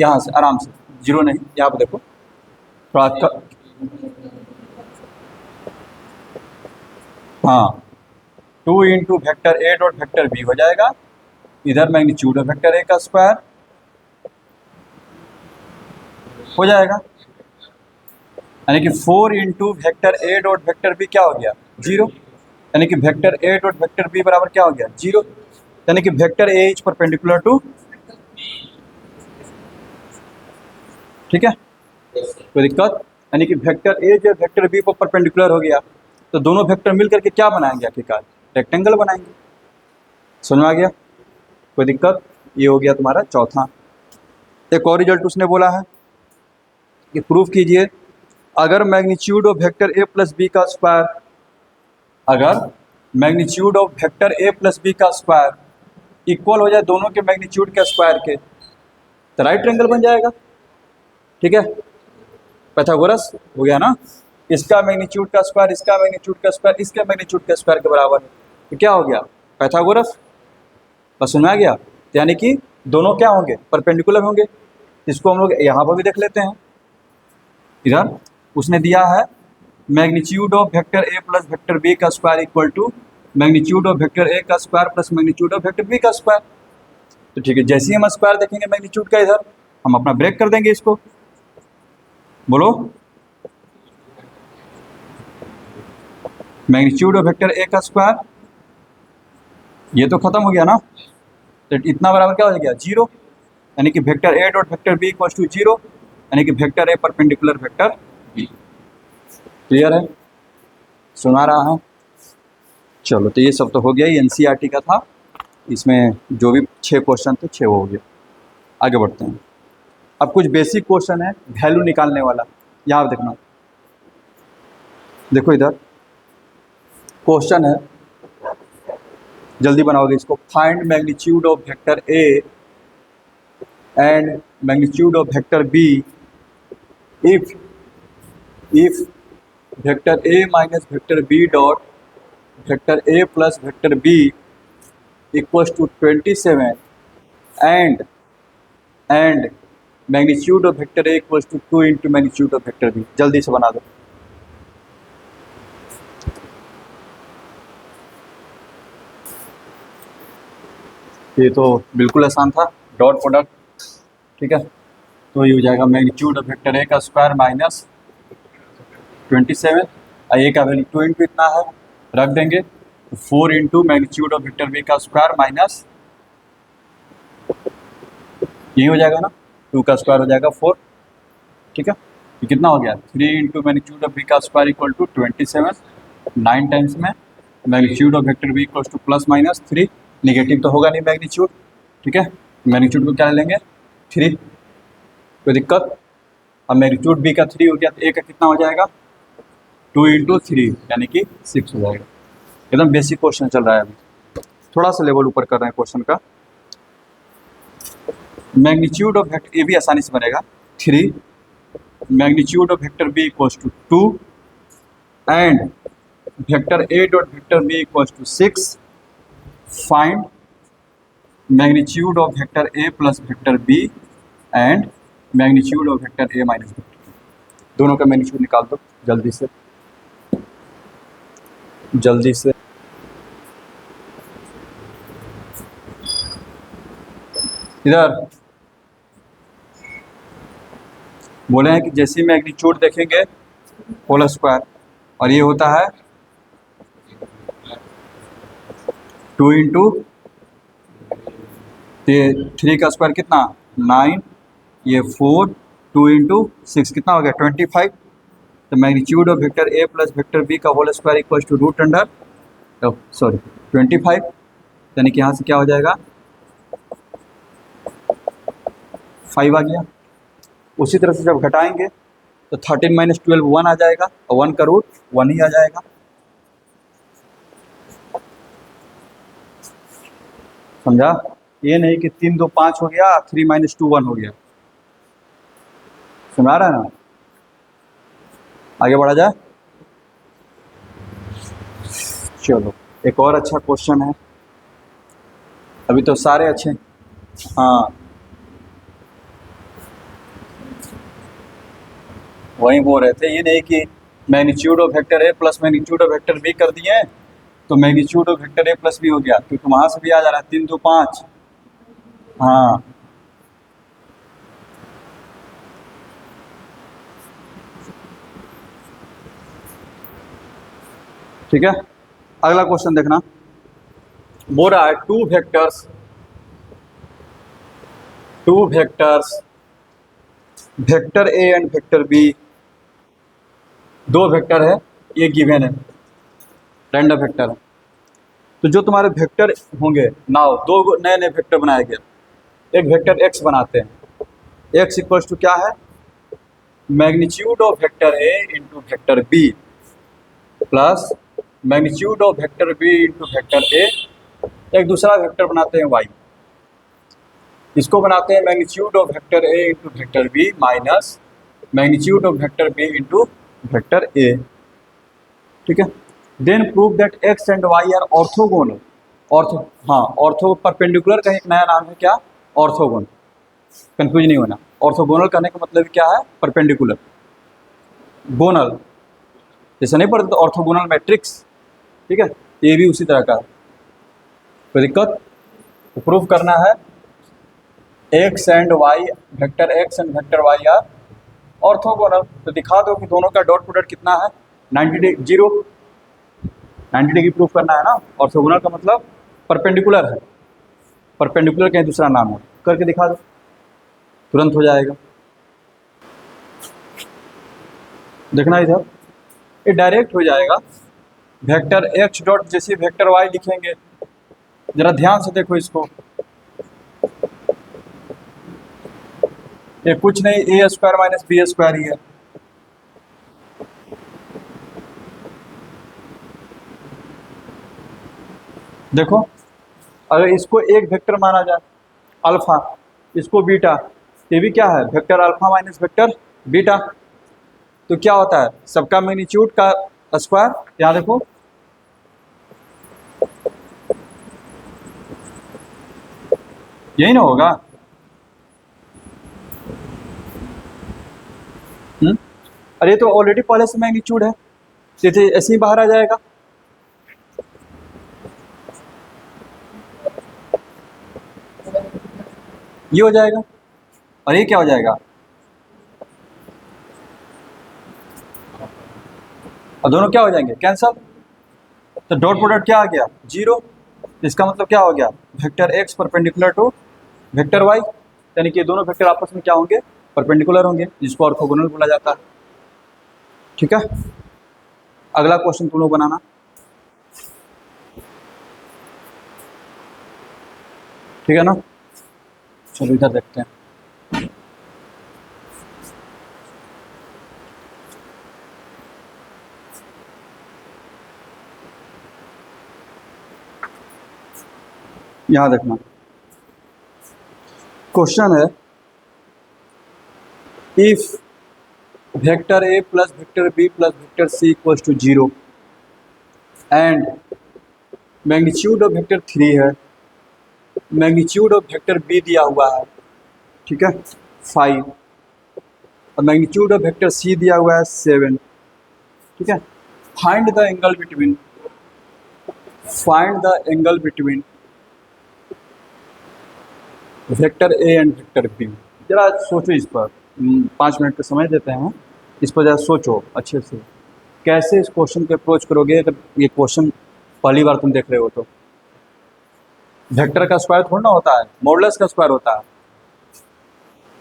यहाँ से आराम से, जीरो नहीं, यहाँ पर देखो थोड़ा हाँ, 2 इंटू वेक्टर ए डॉट वेक्टर बी हो जाएगा, इधर मैग्नीट्यूड ऑफ वेक्टर ए का स्क्वायर हो जाएगा, यानी कि 4 इंटू वेक्टर ए डॉट वेक्टर बी क्या हो गया, 0, यानी कि वेक्टर ए डॉट वेक्टर बी बराबर क्या हो गया, 0, यानी कि vector a is perpendicular to, ठीक है, कोई दिक्कत, यानी कि वेक्टर ए जो वेक्टर बी को परपेंडिकुलर हो गया, तो दोनों वेक्टर मिल करके क्या बनाएंगे आखिरकार, रेक्टेंगल बनाएंगे। समझ में आ गया, कोई दिक्कत, ये हो गया तुम्हारा चौथा। एक और रिजल्ट उसने बोला है कि प्रूफ कीजिए अगर magnitude of vector A plus b का स्क्वायर, अगर magnitude of vector A plus b का स्क्वायर इक्वल हो जाए दोनों के मैग्नीट्यूड के स्क्वायर के, तो राइट ट्रायंगल बन जाएगा। ठीक है, पाइथागोरस हो गया ना, इसका मैग्नीट्यूड का स्क्वायर, इसका मैग्नीट्यूड का स्क्वायर, इसके मैग्नीट्यूड के स्क्वायर के बराबर है, तो क्या हो गया, पाइथागोरस। बस सुना गया, यानी कि दोनों क्या होंगे, परपेंडिकुलर होंगे। इसको हम लोग यहाँ पर भी देख लेते हैं, इधर उसने दिया है magnitude of vector A plus vector B का square equal to magnitude of vector A का square plus magnitude of vector B का स्क्वायर। तो ठीक है, जैसे ही हम स्क्वायर देखेंगे मैग्नीट्यूड का इधर, हम अपना ब्रेक कर देंगे इसको, बोलो मैग्नीट्यूड ऑफ वेक्टर ए का स्क्वायर, ये तो खत्म हो गया ना, तो इतना बराबर क्या हो गया, 0, यानी कि vector A dot vector B equal to 0, यानी कि vector a perpendicular vector b. Clear है, सुना रहा है। चलो, तो ये सब तो हो गया, ये एनसीईआरटी का था, इसमें जो भी 6 क्वेश्चन थे 6 वो हो गया। आगे बढ़ते हैं, अब कुछ बेसिक क्वेश्चन है वैल्यू निकालने वाला, यहाँ देखना, देखो इधर क्वेश्चन है, जल्दी बनाओगे इसको। Find magnitude of vector a and magnitude of vector b if vector A minus vector b dot vector A plus vector b equals to 27 and magnitude of vector a equals to 2 into magnitude of vector b. जल्दी से बना दो, ये तो बिल्कुल आसान था, डॉट प्रोडक्ट। ठीक है, तो ये हो जाएगा मैग्नीट्यूड ऑफ वेक्टर ए का स्क्वायर माइनस 27, और ए का वैल्यू 2 इंटू इतना है, रख देंगे, तो 4 into magnitude of vector B का स्क्वायर माइनस, यही हो जाएगा ना, 2 का स्क्वायर हो जाएगा 4। ठीक है, ये कितना हो गया, 3 इंटू मैग्नीट्यूड ऑफ बी का स्क्वायर इक्वल टू 27, 9 टाइम्स में magnitude of vector B equal to plus minus 3, negative तो होगा नहीं मैग्नीट्यूड। ठीक है, मैग्नीट्यूड को क्या लेंगे, 3, कोई दिक्कत। अब मैग्नीट्यूड बी का 3 हो गया, तो ए का कितना हो जाएगा, 2 इंटू 3 यानी कि 6 हो जाएगा। एकदम बेसिक क्वेश्चन चल रहा है, अभी थोड़ा सा लेवल ऊपर कर रहे हैं क्वेश्चन का। मैग्नीट्यूड ऑफ वेक्टर ए भी आसानी से बनेगा, 3, magnitude of vector b equals to 2 and vector A dot vector b equals to 6, find magnitude of vector A plus vector B and magnitude of vector A minus vector b. दोनों का मैग्नीट्यूड निकाल दो जल्दी से, जल्दी से। इधर बोले हैं कि जैसे ही मैग्नीट्यूड देखेंगे होल स्क्वायर, और ये होता है 2 इंटू, ये 3 का स्क्वायर कितना 9, ये 4, 2 इंटू 6 कितना हो गया 25। तो magnitude of vector A plus vector B का whole square equal to root under, sorry 25, यानी कि यहाँ से क्या हो जाएगा 5 आ गया। उसी तरह से जब घटाएंगे तो 13 माइनस 12 1 आ जाएगा, और 1 का रूट 1 ही आ जाएगा। समझा, ये नहीं कि 3 2 5 हो गया, 3 माइनस 2 1 हो गया। समझ रहा है ना, आगे बढ़ा जाए। चलो एक और अच्छा क्वेश्चन है, अभी तो सारे अच्छे, हाँ वही बोल रहे थे, ये नहीं कि magnitude of vector A plus magnitude of vector b कर दिए तो magnitude of vector A plus b हो गया, क्योंकि वहाँ से भी आ जा रहा है 3 2 5। हाँ ठीक है, अगला क्वेश्चन देखना, बोल रहा है two vectors vector a and vector b, दो वेक्टर है, ये गिवन है, रैंडम वेक्टर है। तो जो तुम्हारे वेक्टर होंगे, नाउ दो नए नए वेक्टर बनाए गए, एक वेक्टर एक्स बनाते हैं, एक्स इक्वल्स टू क्या है magnitude of vector a into vector b plus magnitude of vector b into vector a. एक दूसरा वेक्टर बनाते हैं वाई, इसको बनाते हैं magnitude of vector a into vector b minus magnitude of vector b into vector a. ठीक है, then prove that x and y are orthogonal. Ortho, हाँ ऑर्थो परपेंडिकुलर का एक नया नाम है क्या, ऑर्थोगोनल, कंफ्यूज नहीं होना। ऑर्थोगोनल करने का मतलब क्या है, परपेंडिकुलर, गोनल जैसे नहीं पढ़ते तो ऑर्थोगोनल मैट्रिक्स। ठीक है, ये भी उसी तरह का, कोई दिक्कत। तो प्रूफ करना है x and y, vector x and vector y are orthogonal. तो दिखा दो कि दोनों का डॉट प्रोडक्ट कितना है 90 डिग्री, 90 डिग्री प्रूफ करना है ना। ऑर्थोगोनल का मतलब परपेंडिकुलर है, परपेंडिकुलर कहीं दूसरा नाम है, करके दिखा दो तुरंत हो जाएगा। देखना इधर, ये डायरेक्ट हो जाएगा। वेक्टर एक्स डॉट जैसे वेक्टर वाई लिखेंगे, जरा ध्यान से देखो इसको, ये कुछ नहीं ए स्क्वायर माइनस बी स्क्वायर ही है। देखो अगर इसको एक वेक्टर माना जाए अल्फा, इसको बीटा, ये भी क्या है vector alpha minus vector beta, तो क्या होता है सबका मैग्नीट्यूड का स्क्वायर। यहाँ देखो यही ना होगा, अरे तो ऑलरेडी पहले से मैग्नीट्यूड है, जैसे ऐसे ही बाहर आ जाएगा। ये हो जाएगा और ये क्या हो जाएगा, और दोनों क्या हो जाएंगे, कैंसल। तो डॉट प्रोडक्ट क्या आ गया, 0। इसका मतलब क्या हो गया, vector x perpendicular to vector y, यानी कि दोनों वेक्टर आपस में क्या होंगे, परपेंडिकुलर होंगे, जिसको ऑर्थोगोनल बोला जाता है। ठीक है, अगला क्वेश्चन तुम लोग बनाना। ठीक है ना, चलो इधर देखते हैं। यहां देखना, क्वेश्चन है if vector A plus vector b plus vector c equals to 0 and magnitude of vector 3 है, मैग्नीट्यूड ऑफ वेक्टर बी दिया हुआ है, ठीक है 5, और मैग्नीट्यूड ऑफ वेक्टर सी दिया हुआ है 7। ठीक है, find the angle between, find the angle between vector a and vector b. जरा सोचो इस पर, 5 मिनट का समय देते हैं, इस पर जरा सोचो अच्छे से, कैसे इस क्वेश्चन को अप्रोच करोगे अगर ये क्वेश्चन पहली बार तुम देख रहे हो तो। वेक्टर का स्क्वायर थोड़ा ना होता है, मॉडुलस का स्क्वायर होता है।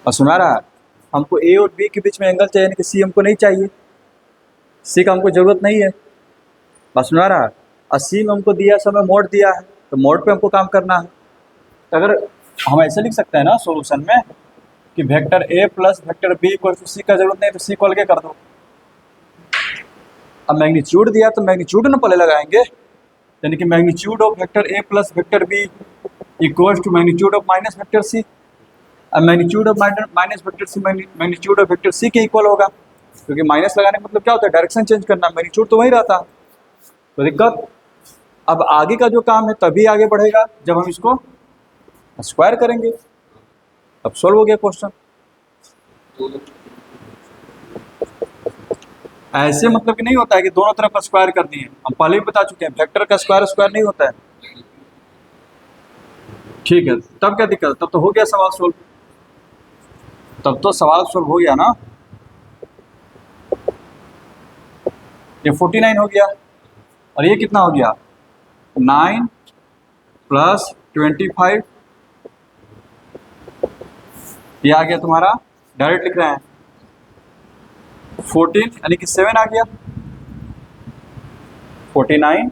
और सुना रहा है, हमको ए और बी के बीच में एंगल चाहिए, यानी कि सी हमको नहीं चाहिए, सी का हमको ज़रूरत नहीं है। बस सुना रहा है, और सी में हमको दिया समय मोड दिया है, तो मोड पे हमको काम करना है। तो अगर हम ऐसे लिख सकते हैं ना सॉल्यूशन में कि vector A plus vector B equal to C, का जरूरत नहीं तो सी को अलग कर दो। अब मैग्नीट्यूड दिया तो मैग्नीट्यूड ना पहले लगाएंगे, यानी कि magnitude of vector A plus vector B equal to magnitude of minus vector C. अब magnitude of minus vector C magnitude of vector C के इक्वल होगा, क्योंकि माइनस लगाने का मतलब क्या होता है, डायरेक्शन चेंज करना, मैग्नीट्यूड तो वही रहता है। तो दिक्कत, अब आगे का जो काम है तभी आगे बढ़ेगा जब हम इसको स्क्वायर करेंगे। अब सॉल्व हो गया क्वेश्चन। ऐसे मतलब कि नहीं होता है कि दोनों तरफ स्क्वायर कर दिए, हम पहले भी बता चुके हैं वेक्टर का स्क्वायर स्क्वायर नहीं होता है। ठीक है, तब क्या दिक्कत, तब तो हो गया सवाल सोल्व, तब तो सवाल सोल्व हो गया ना। ये 49 हो गया और ये कितना हो गया, 9 प्लस 25, ये आ गया तुम्हारा, डायरेक्ट लिख रहे हैं 14, यानी कि 7 आ गया। 49,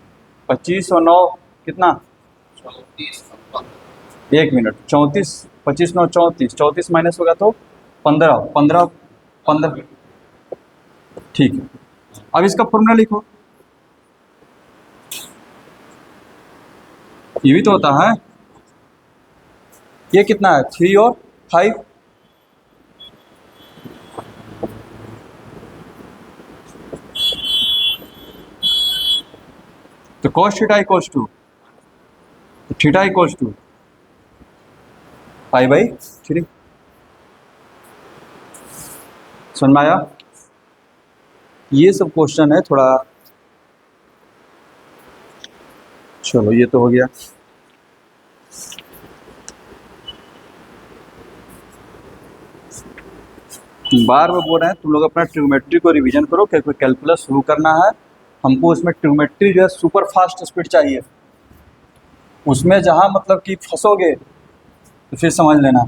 25 और 9 कितना, 1 मिनट, 34, 25 9 34, 34 माइनस होगा तो 15, 15 15। ठीक है, अब इसका फॉर्मूला लिखो, ये भी तो होता है, ये कितना है 3 और 5, तो cos theta equals to, theta equals to 5/3। समझ में आया, ये सब क्वेश्चन है थोड़ा। चलो ये तो हो गया। बार बार बोल रहे हैं तुम लोग अपना ट्रिग्नोमेट्री को रिवीजन करो, क्योंकि कैलकुलस शुरू करना है हमको, उसमें ट्रिग्नोमेट्री जो है सुपर फास्ट स्पीड चाहिए, उसमें जहाँ मतलब कि फंसोगे तो फिर समझ लेना।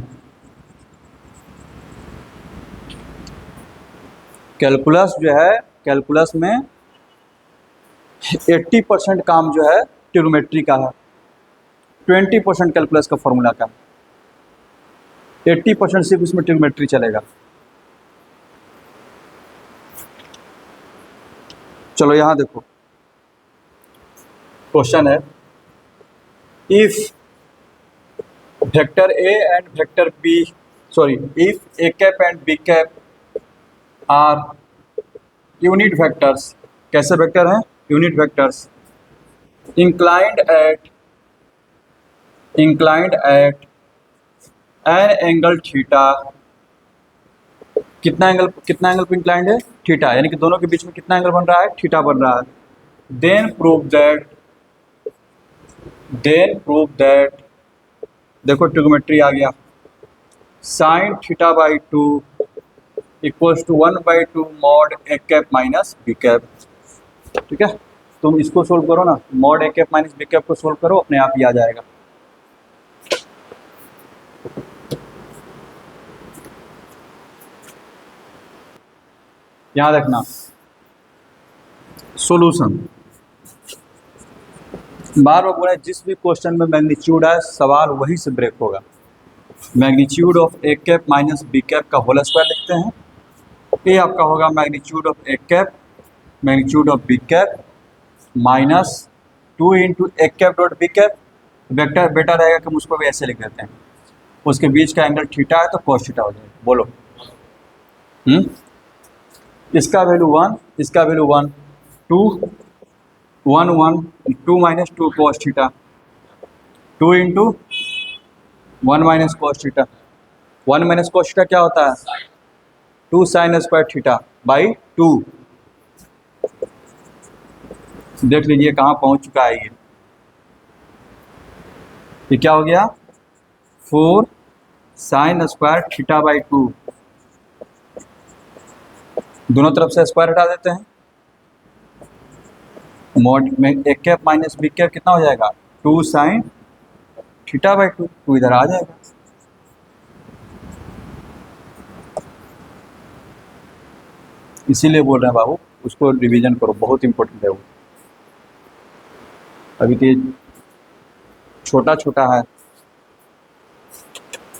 कैलकुलस जो है, कैलकुलस में 80% काम जो है ट्रिग्नोमेट्री का है, 20% कैलकुलस का फॉर्मूला का, 80% सिर्फ उसमें ट्रिग्नोमेट्री चलेगा। चलो यहाँ देखो, क्वेश्चन है if vector a and vector b, sorry, if a cap and b cap are unit vectors, कैसे वेक्टर हैं, unit vectors, inclined at an angle theta, कितना एंगल पे इंक्लाइंड है, थीटा, यानी कि दोनों के बीच में कितना एंगल बन रहा है, थीटा बन रहा है। देन प्रूव दैट, देखो ट्रिग्नोमेट्री आ गया, sine theta by 2 equals to 1/2 mod a cap minus b cap. ठीक है, तुम इसको सोल्व करो ना, mod a cap minus b cap को सोल्व करो, अपने आप ही आ जाएगा। याद रखना सॉल्यूशन बार बार बोला, जिस भी क्वेश्चन में मैग्नीट्यूड है सवाल वहीं से ब्रेक होगा। Magnitude of a cap minus b cap का होल स्क्वायर लिखते हैं। ये आपका होगा magnitude of a cap magnitude of b cap minus 2 into a cap dot b cap. Vector बेटा रहेगा कि हम उसको भी ऐसे लिख देते हैं, उसके बीच का एंगल थीटा है तो कॉस थीटा हो जाएगा। बोलो इसका वैल्यू 1, इसका value 1, 2 1 1 2 minus 2 cos theta, 2 into 1 minus cos theta. 1 minus cos theta क्या होता है? 2 साइन स्क्वायर थीटा बाई 2। देख लीजिए कहाँ पहुँच चुका है ये क्या हो गया? 4 साइन स्क्वायर थीटा बाई 2। दोनों तरफ से स्क्वायर हटा देते हैं, मॉड में ए कैप माइनस बी कैप कितना हो जाएगा? 2 साइन थीटा बाई 2। तो इधर आ जाएगा। इसीलिए बोल रहे हैं बाबू उसको रिवीजन करो, बहुत इंपॉर्टेंट है वो। अभी तो ये छोटा छोटा है,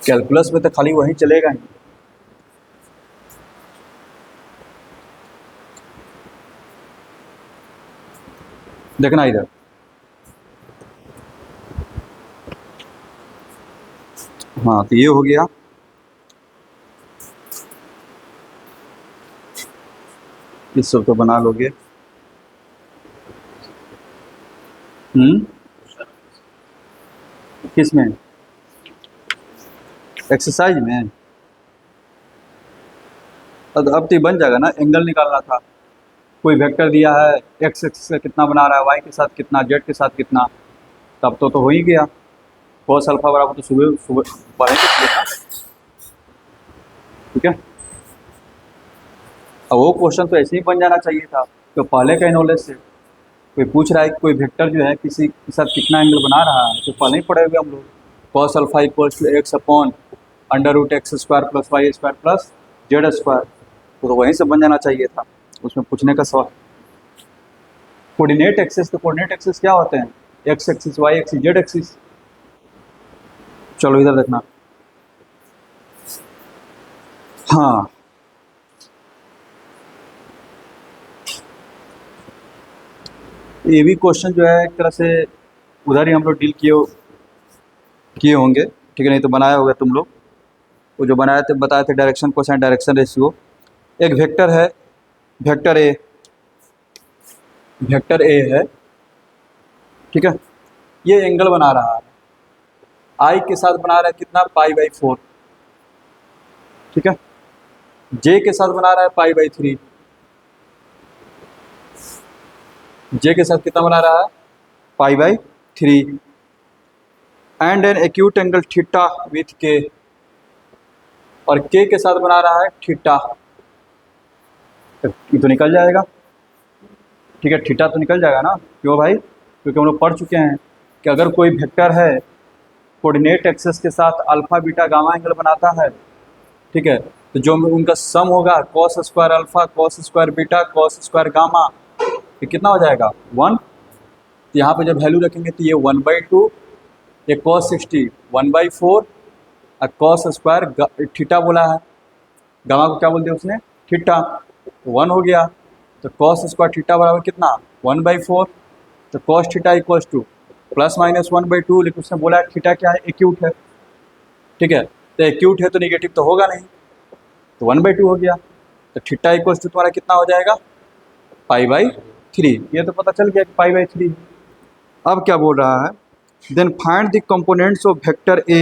कैलकुलस में तो खाली वही चलेगा ही। देखना इधर, हाँ तो ये हो गया। इस सब तो बना लोगे। किस में? एक्सरसाइज में। अब तो बन जाएगा ना, एंगल निकालना था। कोई वेक्टर दिया है, एक्स एक्सिस का कितना बना रहा है, वाई के साथ कितना, जेड के साथ कितना, तब तो हो ही गया। कॉस अल्फा बराबर तो सुबह सुबह पढ़ेंगे ना। ठीक है, अब वो क्वेश्चन तो ऐसे ही बन जाना चाहिए था, तो पहले के नॉलेज से कोई पूछ रहा है कि कोई वेक्टर जो है किसी के साथ कितना एंगल बना रहा है, तो पहले ही पढ़े हुए हम लोग। Cos alpha equals to x upon under root x square plus y square plus z square, तो वहीं से बन जाना चाहिए था। उसमें पूछने का सवाल कोऑर्डिनेट एक्सिस, तो कोऑर्डिनेट एक्सिस क्या होते हैं? X axis, y axis, z axis. चलो इधर देखना, हाँ ये भी क्वेश्चन जो है एक तरह से उधर ही हम लोग डील किए होंगे। ठीक है, नहीं तो बनाया होगा तुम लोग। वो जो बनाए थे बताए थे डायरेक्शन कोसाइन डायरेक्शन रेशियो। एक वेक्टर है, वेक्टर ए है। ठीक है, ये एंगल बना रहा है, आई के साथ बना रहा है कितना? π/4। ठीक है, जे के साथ बना रहा है π/3। जे के साथ कितना बना रहा है? π/3। And an acute angle theta with K, और के साथ बना रहा है थीटा। ये तो निकल जाएगा। ठीक है, थीटा तो निकल जाएगा ना, क्यों भाई? क्योंकि हम लोग पढ़ चुके हैं कि अगर कोई वेक्टर है कोऑर्डिनेट एक्सिस के साथ अल्फा बीटा गामा एंगल बनाता है, ठीक है, तो जो उनका सम होगा cos square alpha cos square beta cos square gamma, ये कितना हो जाएगा? 1। तो यहाँ पे जब वैल्यू रखेंगे तो ये 1/2, ये कॉस 60 1/4, और कॉस स्क्वायर थीटा बोला है, गामा को क्या बोलते हैं उसने? थीटा। तो 1 हो गया, तो कॉस स्क्वायर थीटा बराबर कितना? 1/4। तो cos theta equals to plus minus 1/2, लेकिन उसने बोला थीटा क्या है? एक्यूट है। ठीक है, तो एक्यूट है तो निगेटिव तो होगा नहीं, तो 1/2 हो गया। तो थीटा इक्वल्स टू तुम्हारा कितना हो जाएगा? π/3। ये तो पता चल गया कि π/3। अब क्या बोल रहा है? Then find the components of vector a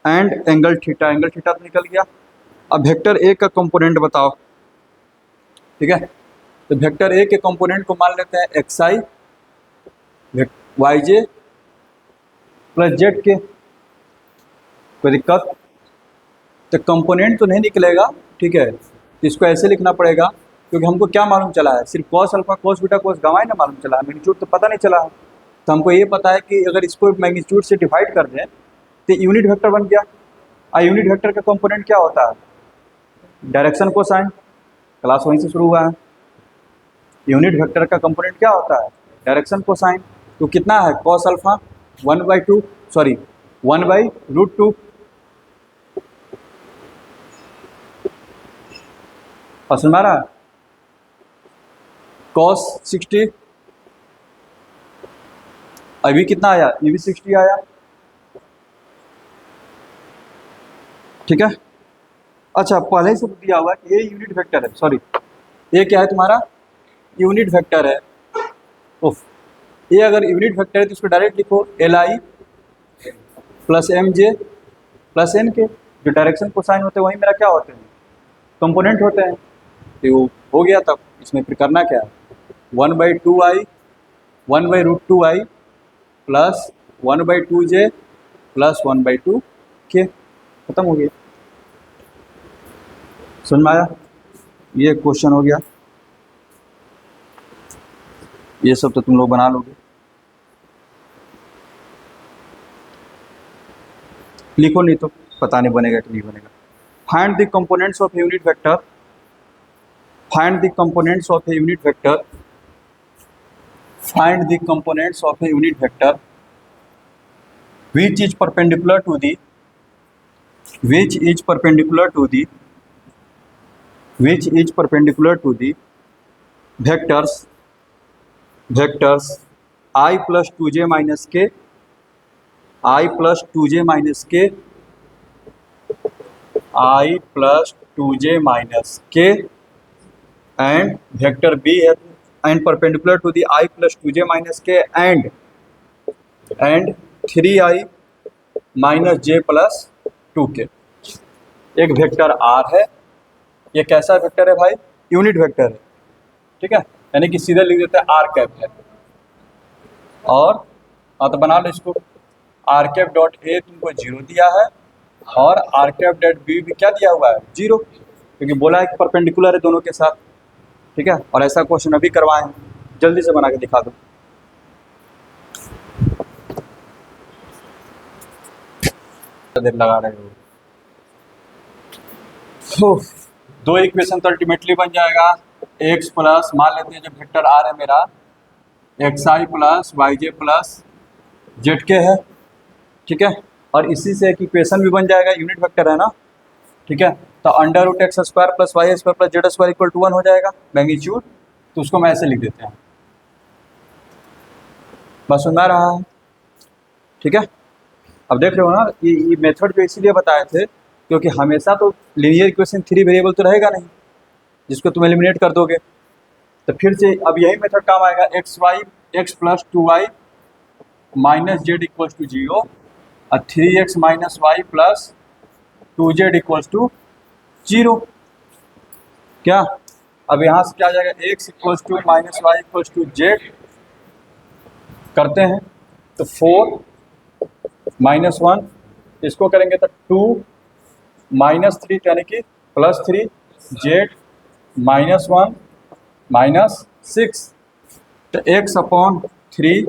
and angle theta. Angle theta तो निकल गया, अब वेक्टर ए का कंपोनेंट बताओ। ठीक है, तो वेक्टर ए के कंपोनेंट को मान लेते हैं xi yj प्लस जेड के। कोई दिक्कत? तो कंपोनेंट तो नहीं निकलेगा, ठीक है, तो इसको ऐसे लिखना पड़ेगा, क्योंकि हमको क्या मालूम चला है, सिर्फ cos alpha cos beta cos gamma ही ना मालूम चला है, मैग्नीट्यूड तो पता नहीं चला है। तो हमको ये पता है कि अगर इसको मैग्नीट्यूड से डिवाइड कर दें तो यूनिट वेक्टर बन गया। और यूनिट वेक्टर का कंपोनेंट क्या होता है, डायरेक्शन कोसाइन, क्लास वहीं से शुरू हुआ है। यूनिट वेक्टर का कंपोनेंट क्या होता है, डायरेक्शन कोसाइन। तो कितना है कॉस अल्फा 1/2 सॉरी 1/√2 और सुन रहा है, कॉस 60 अभी कितना आया, ये भी 60 आया, ठीक है। अच्छा पहले से दिया हुआ कि ये यूनिट वेक्टर है, सॉरी ये क्या है तुम्हारा यूनिट वेक्टर है। उफ, ये अगर यूनिट वेक्टर है तो इसको डायरेक्ट लिखो Li plus Mj plus n के, जो डायरेक्शन कोसाइन होते हैं वही मेरा क्या होते हैं, कंपोनेंट होते हैं। तो वो हो गया, तब इसमें फिर करना क्या है, 1/2i 1/√2i plus 1/2j plus 1/2k, खत्म हो गया। समझ में आया, ये क्वेश्चन हो गया, ये सब तो तुम लोग बना लोगे। लिखो नहीं तो पता नहीं बनेगा कि नहीं बनेगा। Find the components of unit vector, find the components of a unit vector, find the components of a unit vector which is perpendicular to the which is perpendicular to the which is perpendicular to the vectors vectors I plus 2j minus k, I plus 2j minus k, I plus 2j minus k and vector b है and perpendicular to the I plus 2j minus k and 3i minus j plus 2k। एक वेक्टर r है, ये कैसा वेक्टर है भाई, यूनिट वेक्टर है, ठीक है, यानी कि सीधे लिख देते हैं आर कैप है। और तो बना लो इसको, आर कैप डॉट ए तुमको 0 दिया है और आर कैप डॉट बी भी क्या दिया हुआ है 0, क्योंकि बोला है कि परपेंडिकुलर है दोनों के साथ, ठीक है। और ऐसा क्वेश्चन अभी करवाएं, जल्दी से बना के दिखा दो। देर लगा रहे हो, दो इक्वेशन तो अल्टीमेटली बन जाएगा, x प्लस मान लेते हैं जो वेक्टर आर है मेरा xi plus yj plus zk है, ठीक है। और इसी से एक इक्वेशन भी बन जाएगा, यूनिट वेक्टर है ना, ठीक है। तो √x² plus y² plus z² equal to 1 हो जाएगा मैग्नीट्यूड। तो उसको मैं ऐसे लिख देते हैं, बस सुना रहा है, ठीक है। अब देख रहे हो ना, ये मेथड जो इसीलिए बताए थे क्योंकि हमेशा तो लीनियर इक्वेशन 3 वेरिएबल तो रहेगा नहीं जिसको तुम एलिमिनेट कर दोगे। तो फिर से अब यही मेथड काम आएगा, x plus 2y minus z equals to 0 और 3x minus y plus 2z equals to 0। क्या अब यहाँ से क्या आ जाएगा, x equals to minus y equals to z करते हैं तो 4 माइनस 1, इसको करेंगे तो 2 माइनस 3 यानी कि प्लस 3 जेड माइनस 1 माइनस 6, तो x upon 3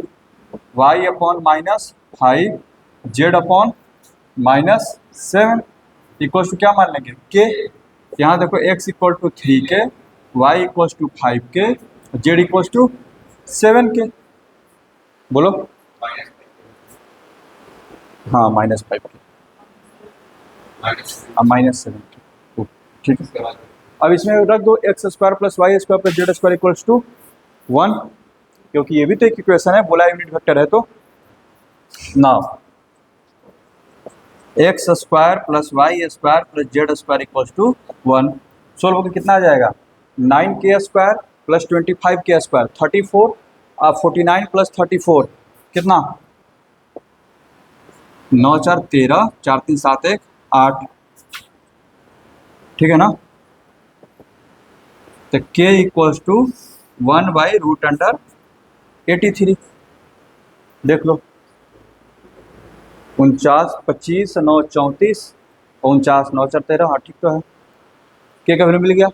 y upon minus 5 z upon minus 7 equals to क्या मान लेंगे के। यहाँ देखो x equal to 3k, y equals to 5k, z equals to 7k। बोलो हाँ -5k माइनस 7k, ठीक है। अब इसमें रख दो x² plus y² plus z² equals to 1, क्योंकि ये भी तो एक इक्वेशन है, बोला यूनिट वेक्टर है। तो now x² plus y² plus z² equals to 1, solve होकर कितना आ जाएगा, 9k² प्लस 25k² 34 और 49 प्लस 34 कितना 9 4 13 4 3 7 1 8, ठीक है ना। तो k इक्वल्स टू 1/√83, देख लो 49 25 9 34 49 9 4 13, हाँ ठीक तो है। के का वैल्यू मिल गया,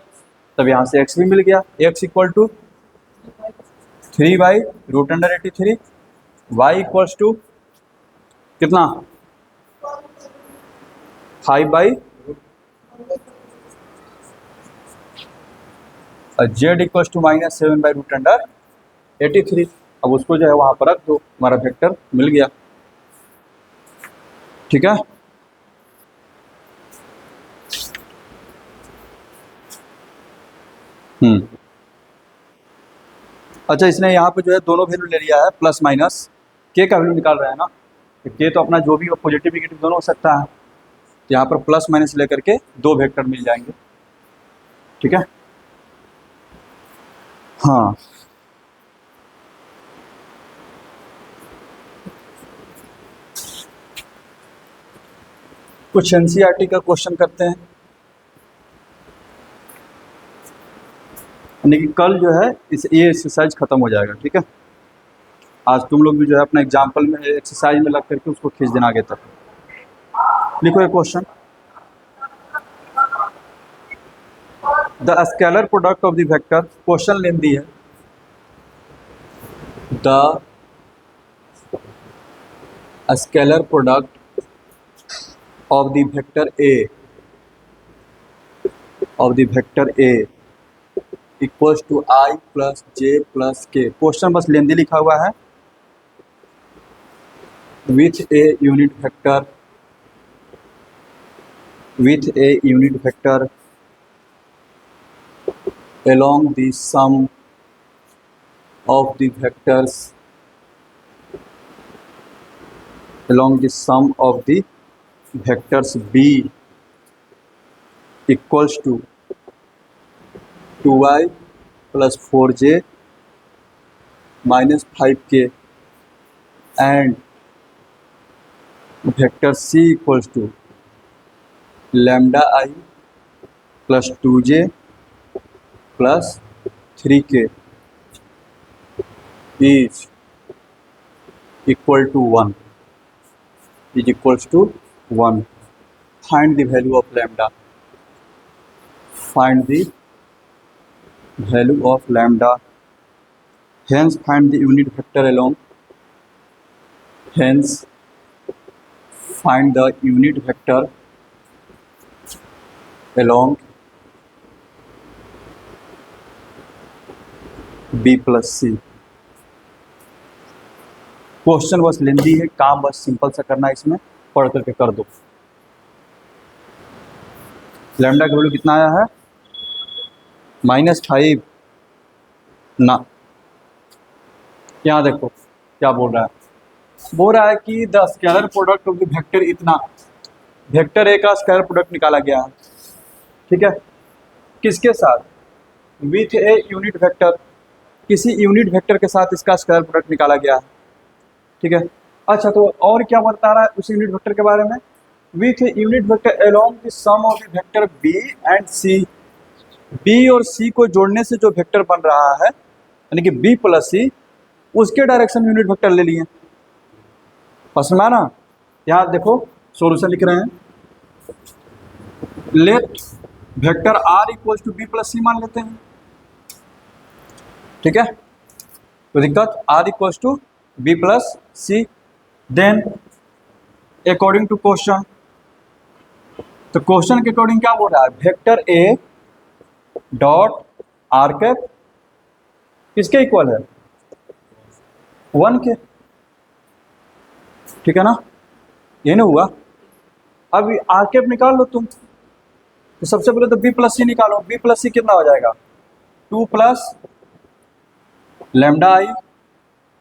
तब यहाँ से x भी मिल गया। x equal to 3/√83, y equals to कितना 5/, z इक्वल्स टू -7/√83। अब उसको जो है वहाँ पर रख दो, हमारा वेक्टर मिल गया। ठीक है, अच्छा इसने यहाँ पे जो है दोनों वैल्यू ले लिया है, प्लस माइनस के का वैल्यू निकाल रहा है ना, तो के तो अपना जो भी हो पॉजिटिव नेगेटिव दोनों हो सकता है, तो यहाँ पर प्लस माइनस लेकर के दो वेक्टर मिल जाएंगे। ठीक है, हाँ कुछ एनसीईआरटी का क्वेश्चन करते हैं, यानी कि कल जो है ये एक्सरसाइज खत्म हो जाएगा। ठीक है, आज तुम लोग भी जो है अपना एग्जाम्पल में एक्सरसाइज में लग करके उसको खींच देना आगे तक। लिखो ये question, the scalar product of the vector, question लेंदी है, the scalar product of the vector A equals to I plus J plus K। Question बस लेंदी लिखा हुआ है, with a unit vector along the sum of the vectors B equals to 2y plus 4j minus 5k and vector C equals to lambda I plus 2j plus 3k is equal to 1, is equals to 1। Find the value of lambda, find the value of lambda, hence find the unit vector along, hence find the unit vector along B plus C। Question बस लेंदी है, काम बस सिंपल सा करना है, इसमें पढ़ करके कर दो। लैम्डा का वैल्यू कितना आया है, -5 ना। यहाँ देखो क्या बोल रहा है, बोल रहा है कि the scalar product of the vector इतना, वेक्टर ए का स्केलर प्रोडक्ट निकाला गया है। ठीक है, किसके साथ, विथ ए यूनिट वेक्टर, किसी यूनिट वेक्टर के साथ इसका स्केलर प्रोडक्ट निकाला गया है। ठीक है, अच्छा तो और क्या बता रहा है उस यूनिट वेक्टर के बारे में, with unit vector along the sum of the vector B and C. B और सी को जोड़ने से जो वेक्टर बन रहा है, यानी कि बी प्लस सी, उसके डायरेक्शन यूनिट वेक्टर ले लिए। समझ में ना, यहाँ देखो सॉल्यूशन लिख रहे हैं, let vector are equals to B plus C मान लेते हैं। ठीक है, कोई दिक्कत, R equals to B plus C. Then according to question, तो क्वेश्चन के अकॉर्डिंग क्या बोल रहा है, वेक्टर ए डॉट आर कैप किसके इक्वल है, 1 के। ठीक है ना, ये नहीं हुआ। अब आर कैप निकाल लो तुम, तो सबसे पहले तो बी प्लस सी निकालो। बी प्लस सी कितना हो जाएगा, 2 प्लस लैम्डा आई,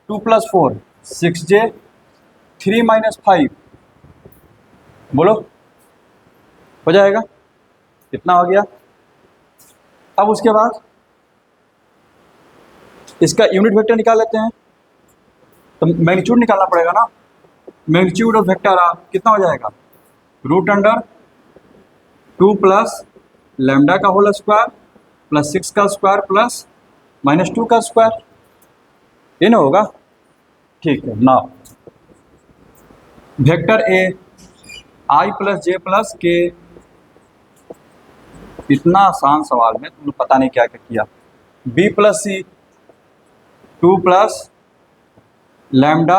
2 प्लस 4 6j, 3 माइनस 5, बोलो हो जाएगा, कितना हो गया। अब उसके बाद इसका यूनिट वेक्टर निकाल लेते हैं, तो मैग्नीट्यूड निकालना पड़ेगा ना। मैग्नीट्यूड ऑफ वेक्टर आर कितना हो जाएगा, √2 प्लस लैम्डा का होल स्क्वायर प्लस 6 का स्क्वायर प्लस -2 का स्क्वायर, ये ना होगा। ठीक है ना, vector A I plus J plus के। इतना आसान सवाल में तुमने पता नहीं क्या क्या किया। बी प्लस सी, 2 प्लस लैम्डा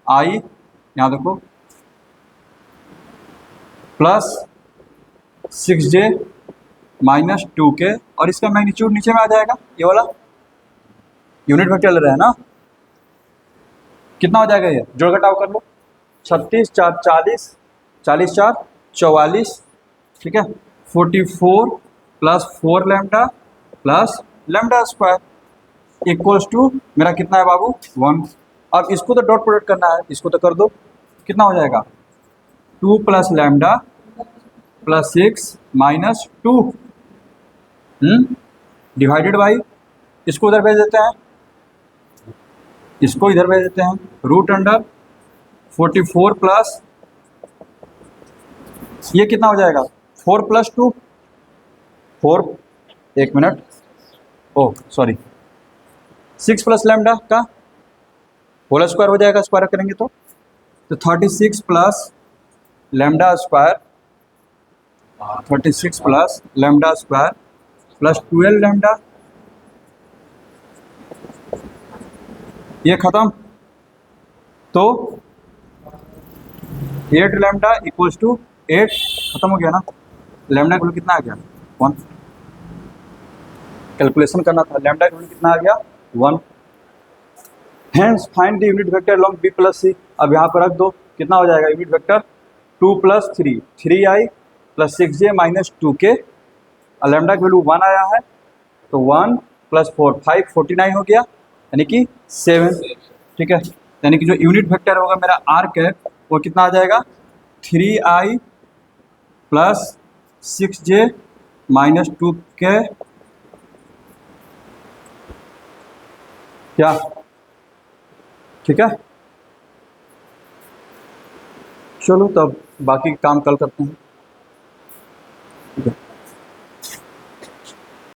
आई, यहाँ देखो, प्लस 6j माइनस 2k, और इसका मैग्नीट्यूड नीचे में आ जाएगा, ये वाला यूनिट वेक्टर ले रहे हैं ना। कितना हो जाएगा ये, जोड़ घटाव कर लो। 36 4 40, 40 4 44, ठीक है। 44 प्लस 4 lambda plus lambda square equals to मेरा कितना है बाबू, 1। अब इसको तो डॉट प्रोडक्ट करना है, इसको तो कर दो। कितना हो जाएगा, 2 plus lambda plus 6 minus 2 divided by, इसको उधर भेज देते हैं, इसको इधर भेज देते हैं, रूट अंडर 44 प्लस, ये कितना हो जाएगा, 4 प्लस 2 4, एक minute, oh sorry, 6 plus lambda का होल स्क्वायर हो जाएगा, स्क्वायर करेंगे तो 36 plus lambda square, 36 plus lambda square plus 12 lambda, ये खत्म। तो 8 लैम्डा इक्वल्स टू 8, खत्म हो गया ना। लैम्डा का कितना आ गया, 1। कैलकुलेशन करना था, लैम्डा का कितना आ गया, 1। Hence find the unit vector along B plus C. अब यहाँ पर रख दो, कितना हो जाएगा unit vector, 2 plus 3 3i plus 6j minus 2k, lambda की वैल्यू 1 आया है, तो 1 प्लस 4 5 49 हो गया, यानी कि 7, ठीक है। यानी कि जो यूनिट वेक्टर होगा मेरा आर्क है, वो कितना आ जाएगा, 3i plus 6j minus 2k, क्या, ठीक है। चलो तब बाकी काम कल करते हैं।